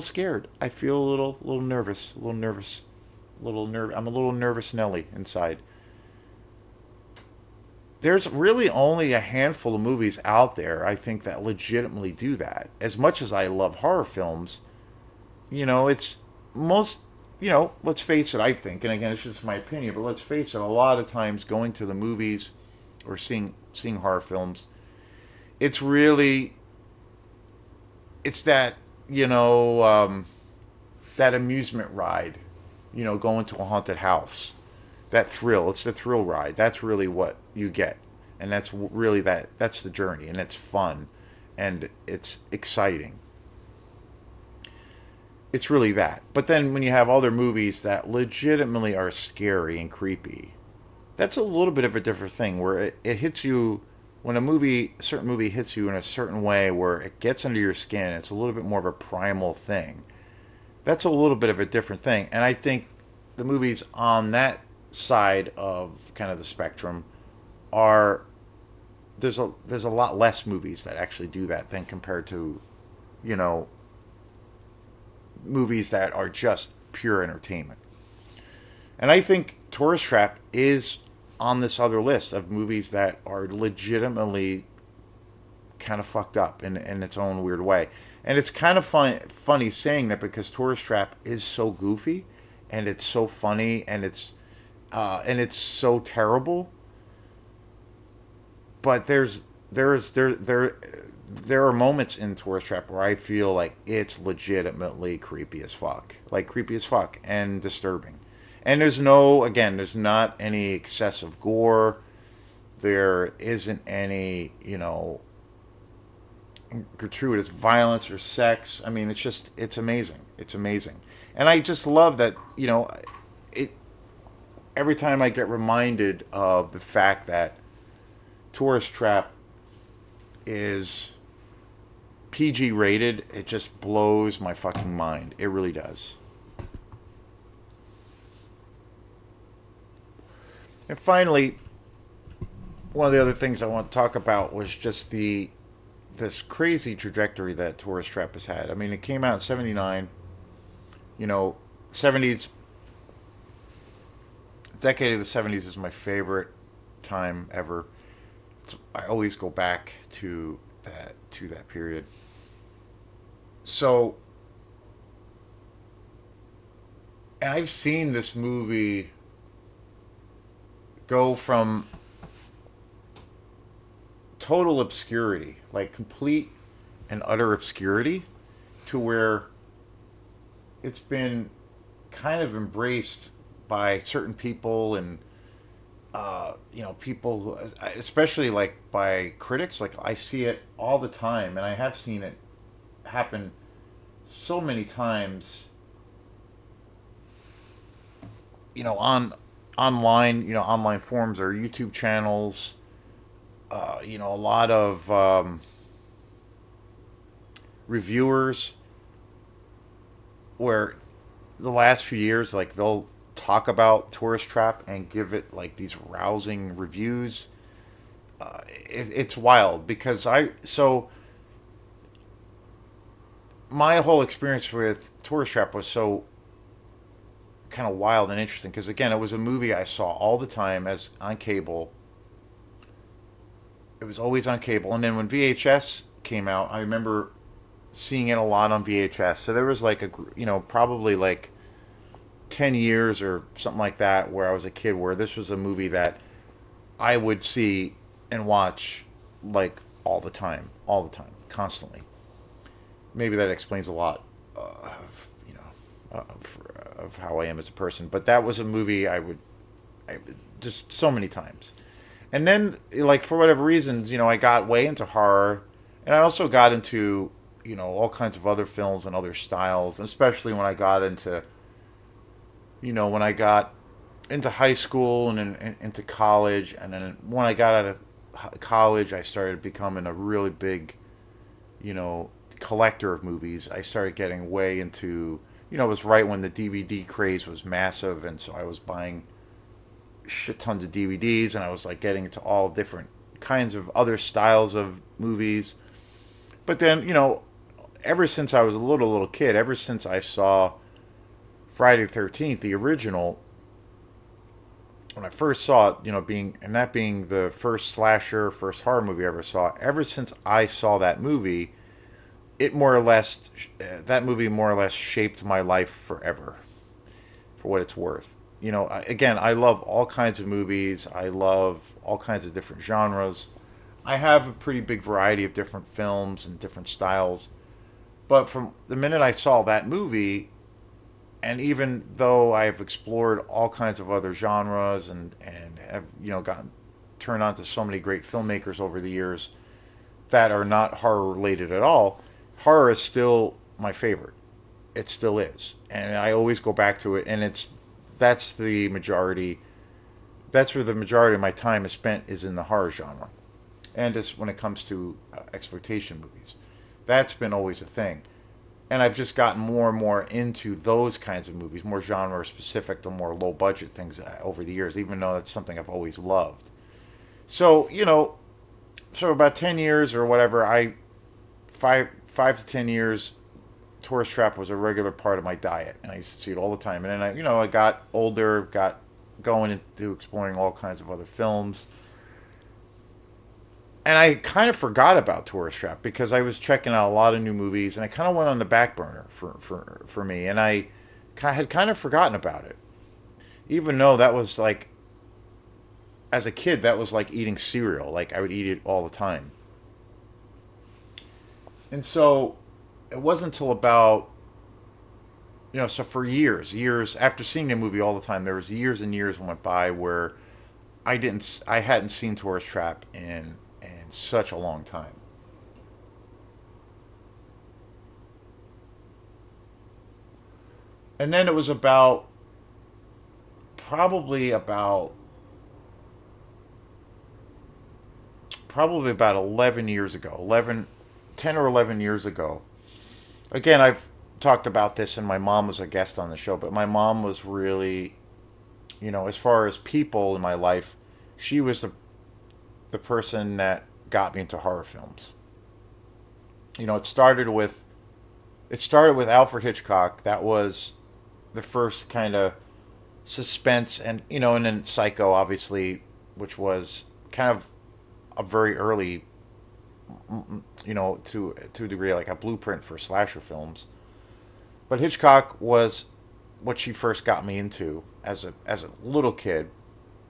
scared. I feel a little nervous, a little nervous, a little nerve. I'm a little nervous Nelly inside. There's really only a handful of movies out there, I think, that legitimately do that. As much as I love horror films, it's most, let's face it, I think, and again, it's just my opinion, but let's face it, a lot of times going to the movies or seeing horror films, it's really, it's that, that amusement ride, going to a haunted house. That thrill, it's the thrill ride. That's really what you get. And that's the journey, and it's fun and it's exciting. It's really that. But then when you have other movies that legitimately are scary and creepy, that's a little bit of a different thing where it hits you when a certain movie hits you in a certain way where it gets under your skin. It's a little bit more of a primal thing. That's a little bit of a different thing. And I think the movies on that side of kind of the spectrum are there's a lot less movies that actually do that than compared to, you know, movies that are just pure entertainment. And I think Tourist Trap is on this other list of movies that are legitimately kind of fucked up in its own weird way. And it's kind of funny saying that because Tourist Trap is so goofy and it's so funny and it's so terrible. But there are moments in Tourist Trap where I feel like it's legitimately creepy as fuck, like creepy as fuck and disturbing. And there's not any excessive gore. There isn't any, gratuitous violence or sex. I mean, it's amazing. It's amazing. And I just love that, it every time I get reminded of the fact that Tourist Trap is PG rated, it just blows my fucking mind. It really does. And finally, one of the other things I want to talk about was just this crazy trajectory that Tourist Trap has had. I mean, it came out in '79. 70s, decade of the '70s is my favorite time ever. I always go back to that period. So, and I've seen this movie go from total obscurity, like complete and utter obscurity, to where it's been kind of embraced by certain people and people who, especially like by critics. Like I see it all the time, and I have seen it happen so many times. On online, online forums or YouTube channels. A lot of reviewers where the last few years, like they'll talk about Tourist Trap and give it like these rousing reviews. It's wild because my whole experience with Tourist Trap was so kind of wild and interesting because again, it was a movie I saw all the time as on cable. It was always on cable, and then when VHS came out, I remember seeing it a lot on VHS. So there was like probably like 10 years or something like that where I was a kid where this was a movie that I would see and watch like all the time, constantly. Maybe that explains a lot of how I am as a person. But that was a movie I just so many times. And then, like, for whatever reasons, I got way into horror. And I also got into, all kinds of other films and other styles. And especially when I got into, when I got into high school and then into college. And then when I got out of college, I started becoming a really big you know, collector of movies. I started getting way into, it was right when the DVD craze was massive, and so I was buying shit tons of DVDs, and I was like getting into all different kinds of other styles of movies. But then, ever since I was a little kid, ever since I saw Friday the 13th, the original, when I first saw it, being the first slasher, first horror movie I ever saw, ever since I saw that movie, it more or less, that movie more or less shaped my life forever, for what it's worth. Again, I love all kinds of movies. I love all kinds of different genres. I have a pretty big variety of different films and different styles. But from the minute I saw that movie, and even though I have explored all kinds of other genres and have gotten turned on to so many great filmmakers over the years that are not horror related at all, horror is still my favorite. It still is, and I always go back to it. And that's the majority. That's where the majority of my time is spent, is in the horror genre, and as when it comes to exploitation movies, that's been always a thing. And I've just gotten more and more into those kinds of movies, more genre specific, the more low budget things over the years, even though that's something I've always loved. So, so about 10 years or whatever, 5 to 10 years, tourist trap was a regular part of my diet, and I used to see it all the time. And then I got older, got going into exploring all kinds of other films, and I kind of forgot about Tourist Trap because I was checking out a lot of new movies, and I kind of went on the back burner for me, and I had kind of forgotten about it, even though that was like, as a kid, that was like eating cereal. Like, I would eat it all the time. And so it wasn't until about, so for years after seeing the movie all the time, there was years and years went by where I hadn't seen Tourist Trap in such a long time. And then it was about, probably about probably about 11 years ago, 10 or 11 years ago. Again, I've talked about this, and my mom was a guest on the show, but my mom was really, as far as people in my life, she was the person that got me into horror films. You know, it started with Alfred Hitchcock. That was the first kind of suspense, and and then Psycho, obviously, which was kind of a very early, to a degree, like a blueprint for slasher films. But Hitchcock was what she first got me into as a little kid,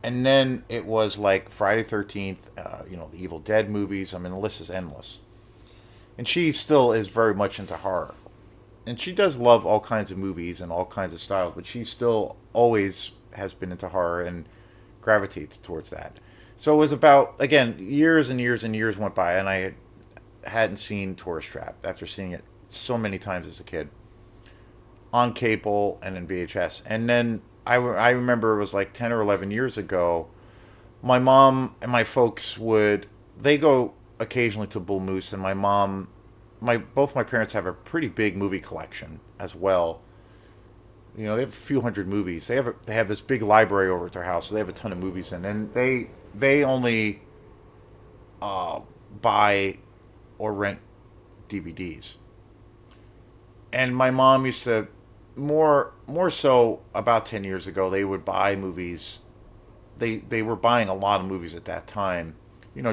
and then it was like Friday 13th, the Evil Dead movies. I mean, the list is endless. And she still is very much into horror, and she does love all kinds of movies and all kinds of styles, but she still always has been into horror and gravitates towards that. So it was about, again, years and years and years went by, and I hadn't seen Tourist Trap after seeing it so many times as a kid on cable and in VHS. And then I remember it was like 10 or 11 years ago. My mom and my folks they go occasionally to Bull Moose, and my mom, both my parents have a pretty big movie collection as well. They have a few hundred movies. They have this big library over at their house, so they have a ton of movies in, and they only buy or rent DVDs. And my mom used to, more so about 10 years ago, they would buy movies. They were buying a lot of movies at that time.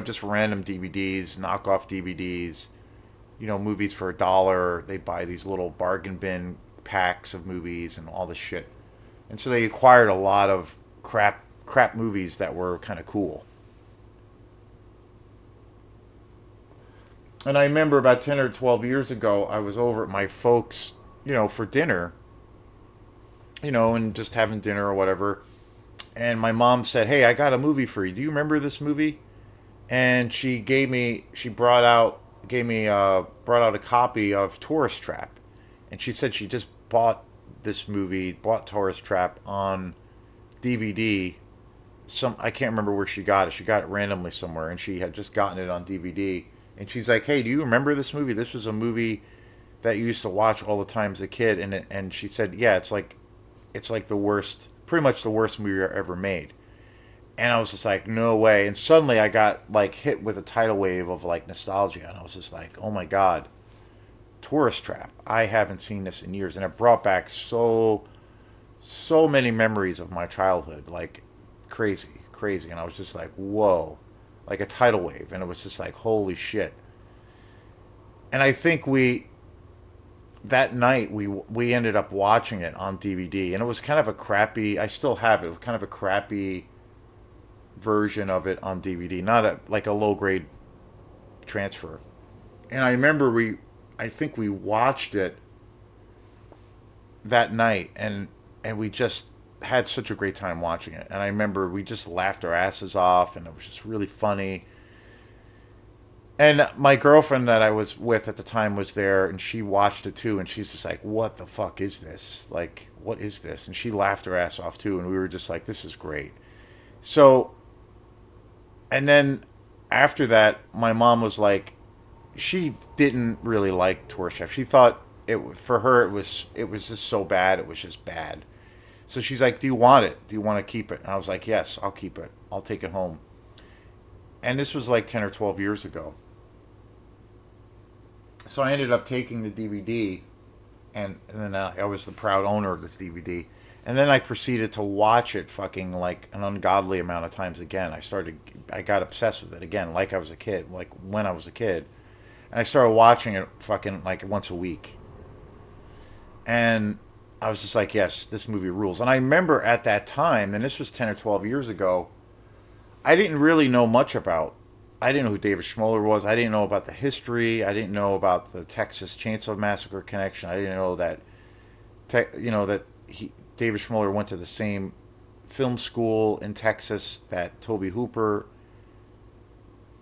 Just random DVDs, knockoff DVDs. Movies for $1. They'd buy these little bargain bin packs of movies and all this shit. And so they acquired a lot of crap movies that were kind of cool. And I remember about 10 or 12 years ago, I was over at my folks, for dinner, and just having dinner or whatever. And my mom said, "Hey, I got a movie for you. Do you remember this movie?" And she brought out a copy of Tourist Trap. And she said she just bought Tourist Trap on DVD. I can't remember where she got it. She got it randomly somewhere, and she had just gotten it on DVD. And she's like, "Hey, do you remember this movie? This was a movie that you used to watch all the time as a kid." And she said, "Yeah, it's like the worst, pretty much the worst movie ever made." And I was just like, "No way!" And suddenly I got like hit with a tidal wave of like nostalgia, and I was just like, "Oh my god, Tourist Trap! I haven't seen this in years," and it brought back so many memories of my childhood, like crazy, crazy. And I was just like, "Whoa!" Like a tidal wave, and it was just like, "Holy shit!" And I think we that night we ended up watching it on DVD, and it was kind of a crappy. I still have it. It was kind of a crappy version of it on DVD, not like a low grade transfer. And I remember I think we watched it that night, and we just had such a great time watching it. And I remember we just laughed our asses off, and it was just really funny. And my girlfriend that I was with at the time was there, and she watched it too, and she's just like, "What the fuck is this? Like, what is this?" And she laughed her ass off too, and we were just like, "This is great." So, and then after that, my mom was like, she didn't really like Tourist Chef. She thought for her it was just so bad. It was just bad. So she's like, "Do you want it? Do you want to keep it?" And I was like, "Yes, I'll keep it. I'll take it home." And this was like 10 or 12 years ago. So I ended up taking the DVD, and then I was the proud owner of this DVD. And then I proceeded to watch it fucking like an ungodly amount of times again. I got obsessed with it again, like I was a kid, like when I was a kid. And I started watching it fucking like once a week. And I was just like, yes, this movie rules. And I remember at that time, and this was 10 or 12 years ago, I didn't really know much about. I didn't know who David Schmoller was. I didn't know about the history. I didn't know about the Texas Chainsaw Massacre connection. I didn't know that, that David Schmoller went to the same film school in Texas that Toby Hooper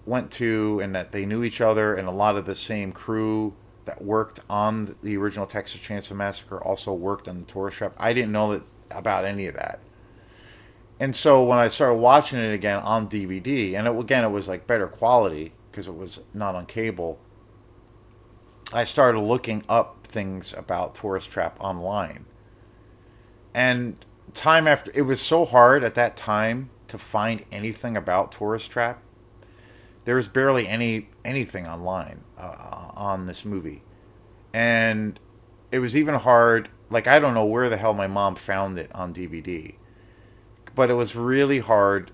went to, and that they knew each other, and a lot of the same crew that worked on the original Texas Chainsaw Massacre also worked on the Tourist Trap. I didn't know about any of that. And so when I started watching it again on DVD, and again it was like better quality because it was not on cable, I started looking up things about Tourist Trap online. And time after, it was so hard at that time to find anything about Tourist Trap. There was barely anything online on this movie, and it was even hard. Like, I don't know where the hell my mom found it on DVD, but it was really hard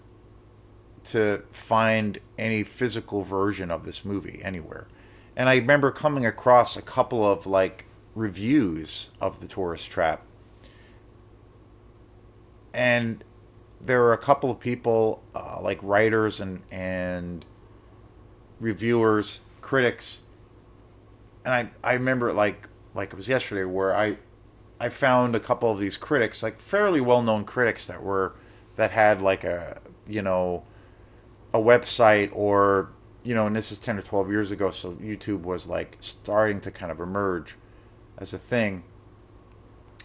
to find any physical version of this movie anywhere. And I remember coming across a couple of like reviews of the Tourist Trap, and there were a couple of people like writers and reviewers, critics, and I remember it like it was yesterday, where I found a couple of these critics, like fairly well known critics that had like a website, or and this is 10 or 12 years ago, so YouTube was like starting to kind of emerge as a thing.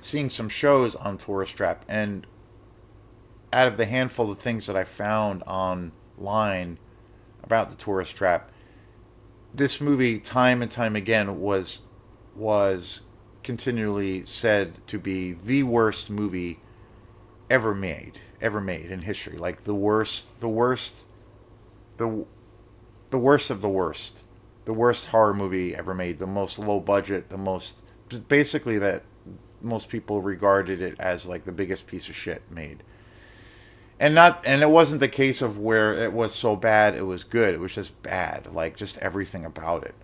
Seeing some shows on Tourist Trap, and out of the handful of things that I found online about the Tourist Trap, this movie, time and time again, was continually said to be the worst movie ever made in history. Like the the worst of the worst horror movie ever made, the most low budget, the most, basically, that most people regarded it as like the biggest piece of shit made. And it wasn't the case of where it was so bad it was good. It was just bad, like just everything about it.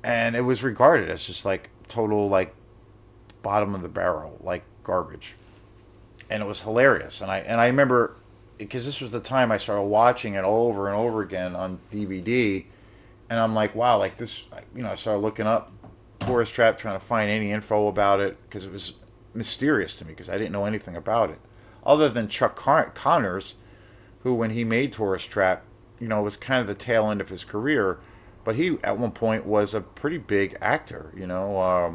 And it was regarded as just like total, like, bottom of the barrel, like garbage. And it was hilarious. And I remember, because this was the time I started watching it over and over again on DVD, and I'm like, wow, like this, I started looking up Tourist Trap, trying to find any info about it, because it was mysterious to me, because I didn't know anything about it other than Chuck Connors, who, when he made Tourist Trap, was kind of the tail end of his career, but he at one point was a pretty big actor. I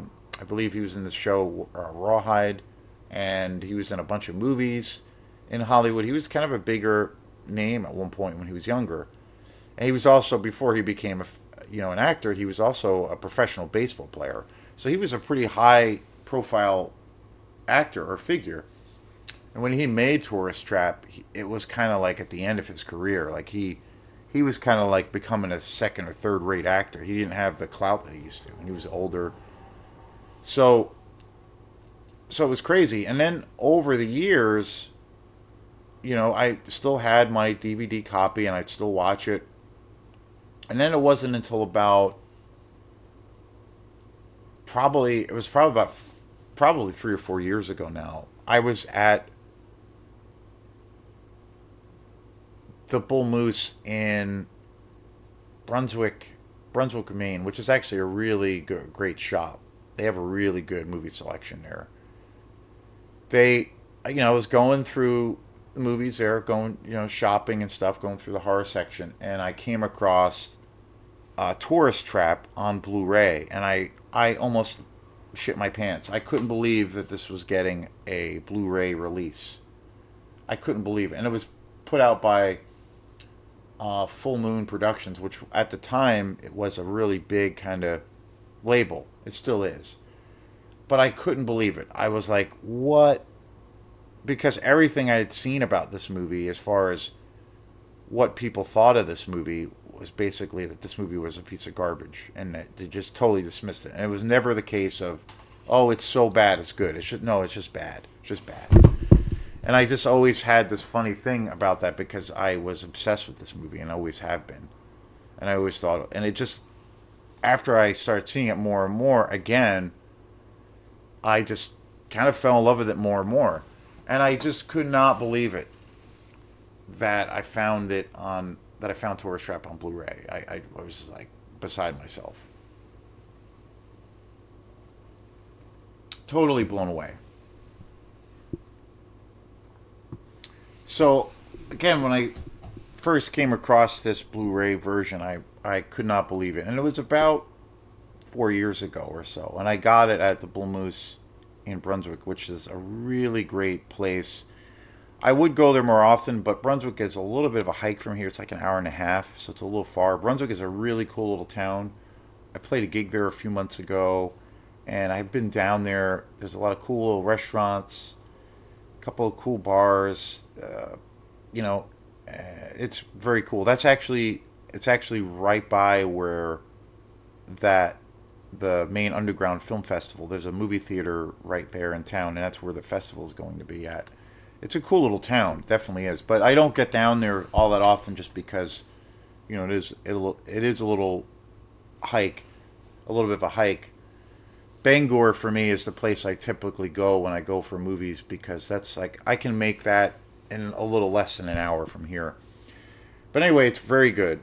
believe he was in the show Rawhide, and he was in a bunch of movies in Hollywood. He was kind of a bigger name at one point when he was younger, and he was also, before he became an actor, he was also a professional baseball player. So he was a pretty high profile actor or figure. And when he made Tourist Trap, it was kind of like at the end of his career. Like he was kind of like becoming a second or third rate actor. He didn't have the clout that he used to, and he was older. So so it was crazy. And then over the years, I still had my DVD copy and I'd still watch it. And then it wasn't until about probably 3 or 4 years ago now. I was at the Bull Moose in Brunswick, Maine, which is actually a really good, great shop. They have a really good movie selection there. I was going through the movies there, going, shopping and stuff, going through the horror section, and I came across Tourist Trap on Blu-ray, and I almost shit my pants. I couldn't believe that this was getting a Blu-ray release. I couldn't believe it, and it was put out by Full Moon Productions, which at the time it was a really big kind of label. It still is, but I couldn't believe it. I was like, "What?" Because everything I had seen about this movie, as far as what people thought of this movie, was basically that this movie was a piece of garbage, and that they just totally dismissed it. And it was never the case of, "Oh, it's so bad, it's good." It's just no, it's just bad, it's just bad. And I just always had this funny thing about that because I was obsessed with this movie and always have been. And I always thought, and it just, after I started seeing it more and more again, I just kind of fell in love with it more and more. And I just could not believe it that I found Tourist Trap on Blu-ray. I was just like beside myself. Totally blown away. So again, when I first came across this Blu-ray version, I could not believe it. And it was about 4 years ago or so. And I got it at the Bull Moose in Brunswick, which is a really great place. I would go there more often, but Brunswick is a little bit of a hike from here. It's like an hour and a half, so it's a little far. Brunswick is a really cool little town. I played a gig there a few months ago, and I've been down there. There's a lot of cool little restaurants, a couple of cool bars. You know, it's very cool. It's actually right by where that the main underground film festival. There's a movie theater right there in town, and that's where the festival is going to be at. It's a cool little town, definitely is. But I don't get down there all that often, just because, it is a little hike, a little bit of a hike. Bangor for me is the place I typically go when I go for movies, because that's like I can make that in a little less than an hour from here. But anyway, it's very good,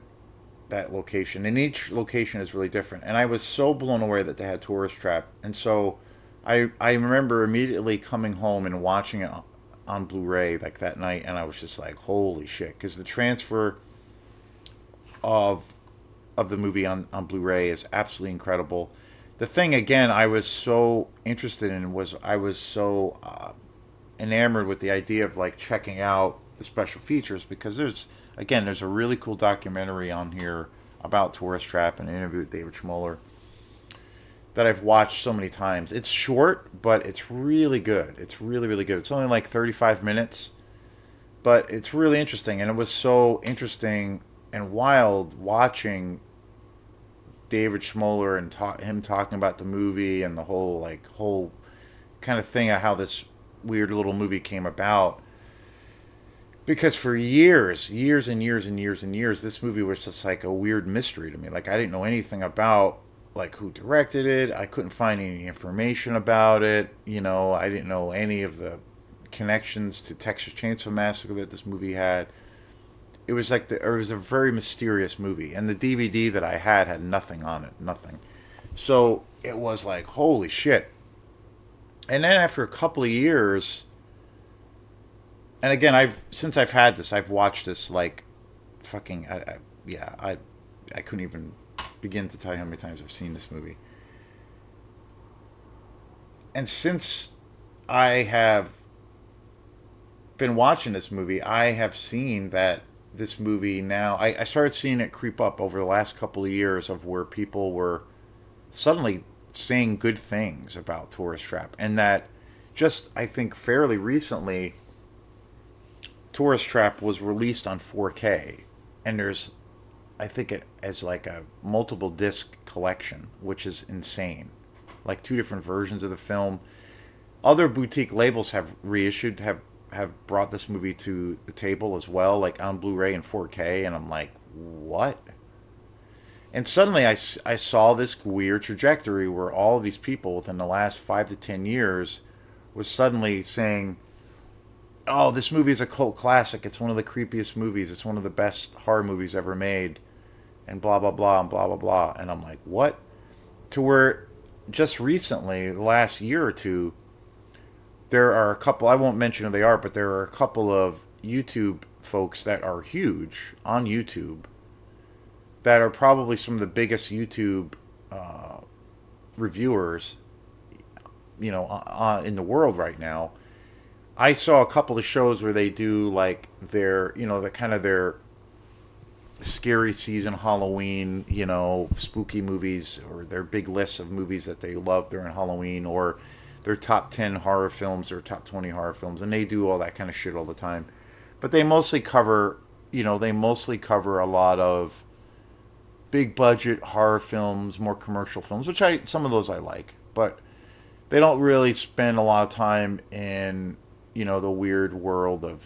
that location, and each location is really different. And I was so blown away that they had Tourist Trap, and so I remember immediately coming home and watching it on Blu-ray like that night, and I was just like, holy shit, because the transfer of the movie on Blu-ray is absolutely incredible. The thing again I was so interested in was I was so enamored with the idea of like checking out the special features, because there's a really cool documentary on here about Tourist Trap and an interview with David Schmoller that I've watched so many times. It's short, but it's really good. It's really, really good. It's only like 35 minutes, but it's really interesting. And it was so interesting and wild watching David Schmoller and him talking about the movie and the whole kind of thing of how this weird little movie came about. Because for years and years and years and years, this movie was just like a weird mystery to me. Like I didn't know anything about like who directed it. I couldn't find any information about it. I didn't know any of the connections to Texas Chainsaw Massacre that this movie had. It was like it was a very mysterious movie, and the DVD that I had nothing on it, nothing. So it was like, holy shit. And then after a couple of years, and again, since I've had this, I've watched this like fucking yeah, I couldn't even begin to tell you how many times I've seen this movie. And since I have been watching this movie, I have seen that this movie now. I started seeing it creep up over the last couple of years of where people were suddenly saying good things about Tourist Trap, and that just I think fairly recently, Tourist Trap was released on 4K, and there's I think it as like a multiple disc collection, which is insane. Like two different versions of the film. Other boutique labels have reissued, have brought this movie to the table as well, like on Blu-ray and 4K, and I'm like, what? And suddenly I saw this weird trajectory where all of these people within the last 5 to 10 years was suddenly saying, "Oh, this movie is a cult classic. It's one of the creepiest movies. It's one of the best horror movies ever made," and blah blah blah and blah blah blah. And I'm like, what? To where just recently, the last year or two, there are a couple. I won't mention who they are, but there are a couple of YouTube folks that are huge on YouTube that are probably some of the biggest YouTube uh, reviewers, in the world right now. I saw a couple of shows where they do like their, the kind of their scary season Halloween, spooky movies, or their big lists of movies that they love during Halloween, or their top 10 horror films or top 20 horror films, and they do all that kind of shit all the time. But they mostly cover a lot of big budget horror films, more commercial films, which some of those I like, but they don't really spend a lot of time in, the weird world of,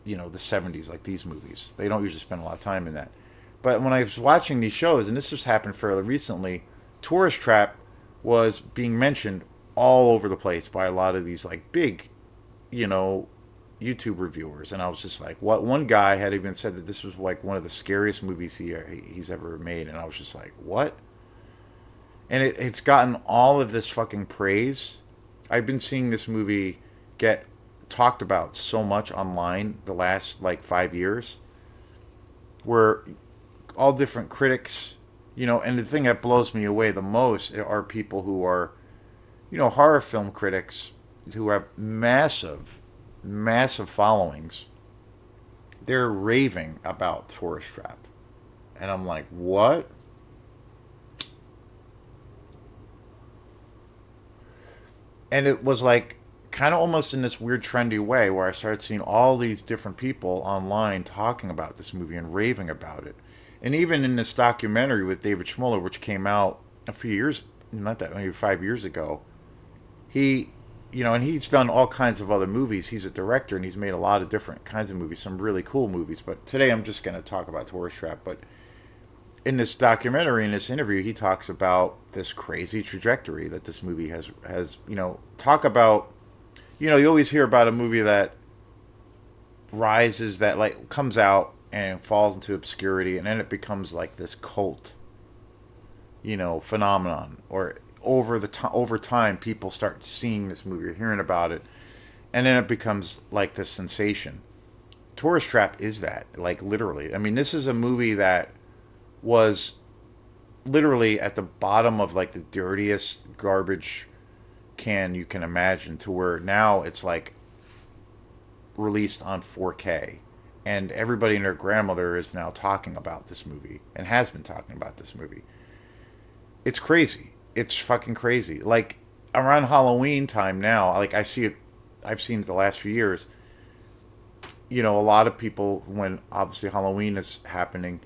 the 70s, like these movies. They don't usually spend a lot of time in that. But when I was watching these shows, and this just happened fairly recently, Tourist Trap was being mentioned all over the place by a lot of these like big, you know, YouTube reviewers, and I was just like, what? One guy had even said that this was like one of the scariest movies he's ever made, and I was just like, what? And it's gotten all of this fucking praise. I've been seeing this movie get talked about so much online the last like 5 years, where all different critics, and the thing that blows me away the most are people who are, horror film critics who have massive followings. They're raving about Tourist Trap. And I'm like, what? And it was like kind of almost in this weird trendy way where I started seeing all these different people online talking about this movie and raving about it. And even in this documentary with David Schmuller, which came out a few years, not that, maybe 5 years ago, he, and he's done all kinds of other movies. He's a director and he's made a lot of different kinds of movies, some really cool movies. But today I'm just going to talk about Tourist Trap. But in this documentary, in this interview, he talks about this crazy trajectory that this movie has talk about, you always hear about a movie that rises, that like comes out and falls into obscurity, and then it becomes like this cult, phenomenon, or over time people start seeing this movie or hearing about it, and then it becomes like this sensation. Tourist Trap is that, like, literally. I mean, this is a movie that was literally at the bottom of like the dirtiest garbage can you can imagine, to where now it's like released on 4K, and everybody and their grandmother is now talking about this movie and has been talking about this movie. It's crazy. It's fucking crazy. Like around Halloween time now, like I see it, I've seen it the last few years. A lot of people, when obviously Halloween is happening,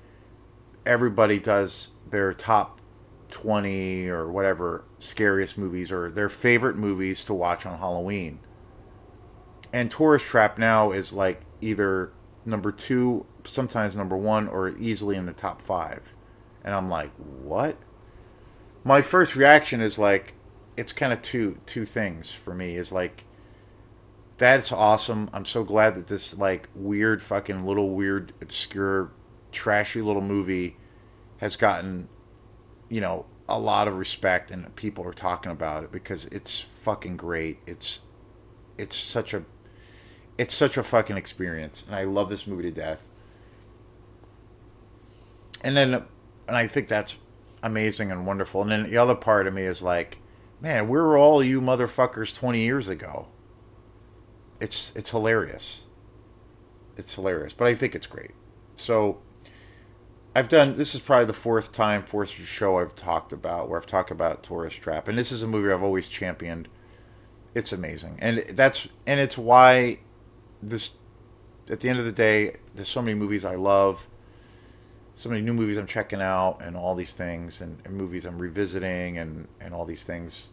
everybody does their top 20 or whatever scariest movies or their favorite movies to watch on Halloween. And Tourist Trap now is like either number two, sometimes number one, or easily in the top five. And I'm like, what? My first reaction is like, it's kind of two things for me. Is like, that's awesome. I'm so glad that this like weird fucking little weird obscure trashy little movie has gotten, a lot of respect, and people are talking about it because it's fucking great. It's such a it's such a fucking experience, and I love this movie to death. And I think that's amazing and wonderful. And then the other part of me is like, man, where were all you motherfuckers 20 years ago? It's hilarious. It's hilarious, but I think it's great. So I've done this is probably the fourth show I've talked about where I've talked about Tourist Trap, and this is a movie I've always championed. It's amazing, and it's why this at the end of the day, there's so many movies I love, so many new movies I'm checking out, and all these things, and movies I'm revisiting, and all these things.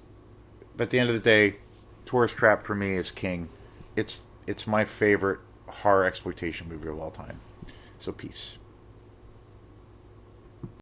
But at the end of the day, Tourist Trap for me is king. It's my favorite horror exploitation movie of all time. So peace.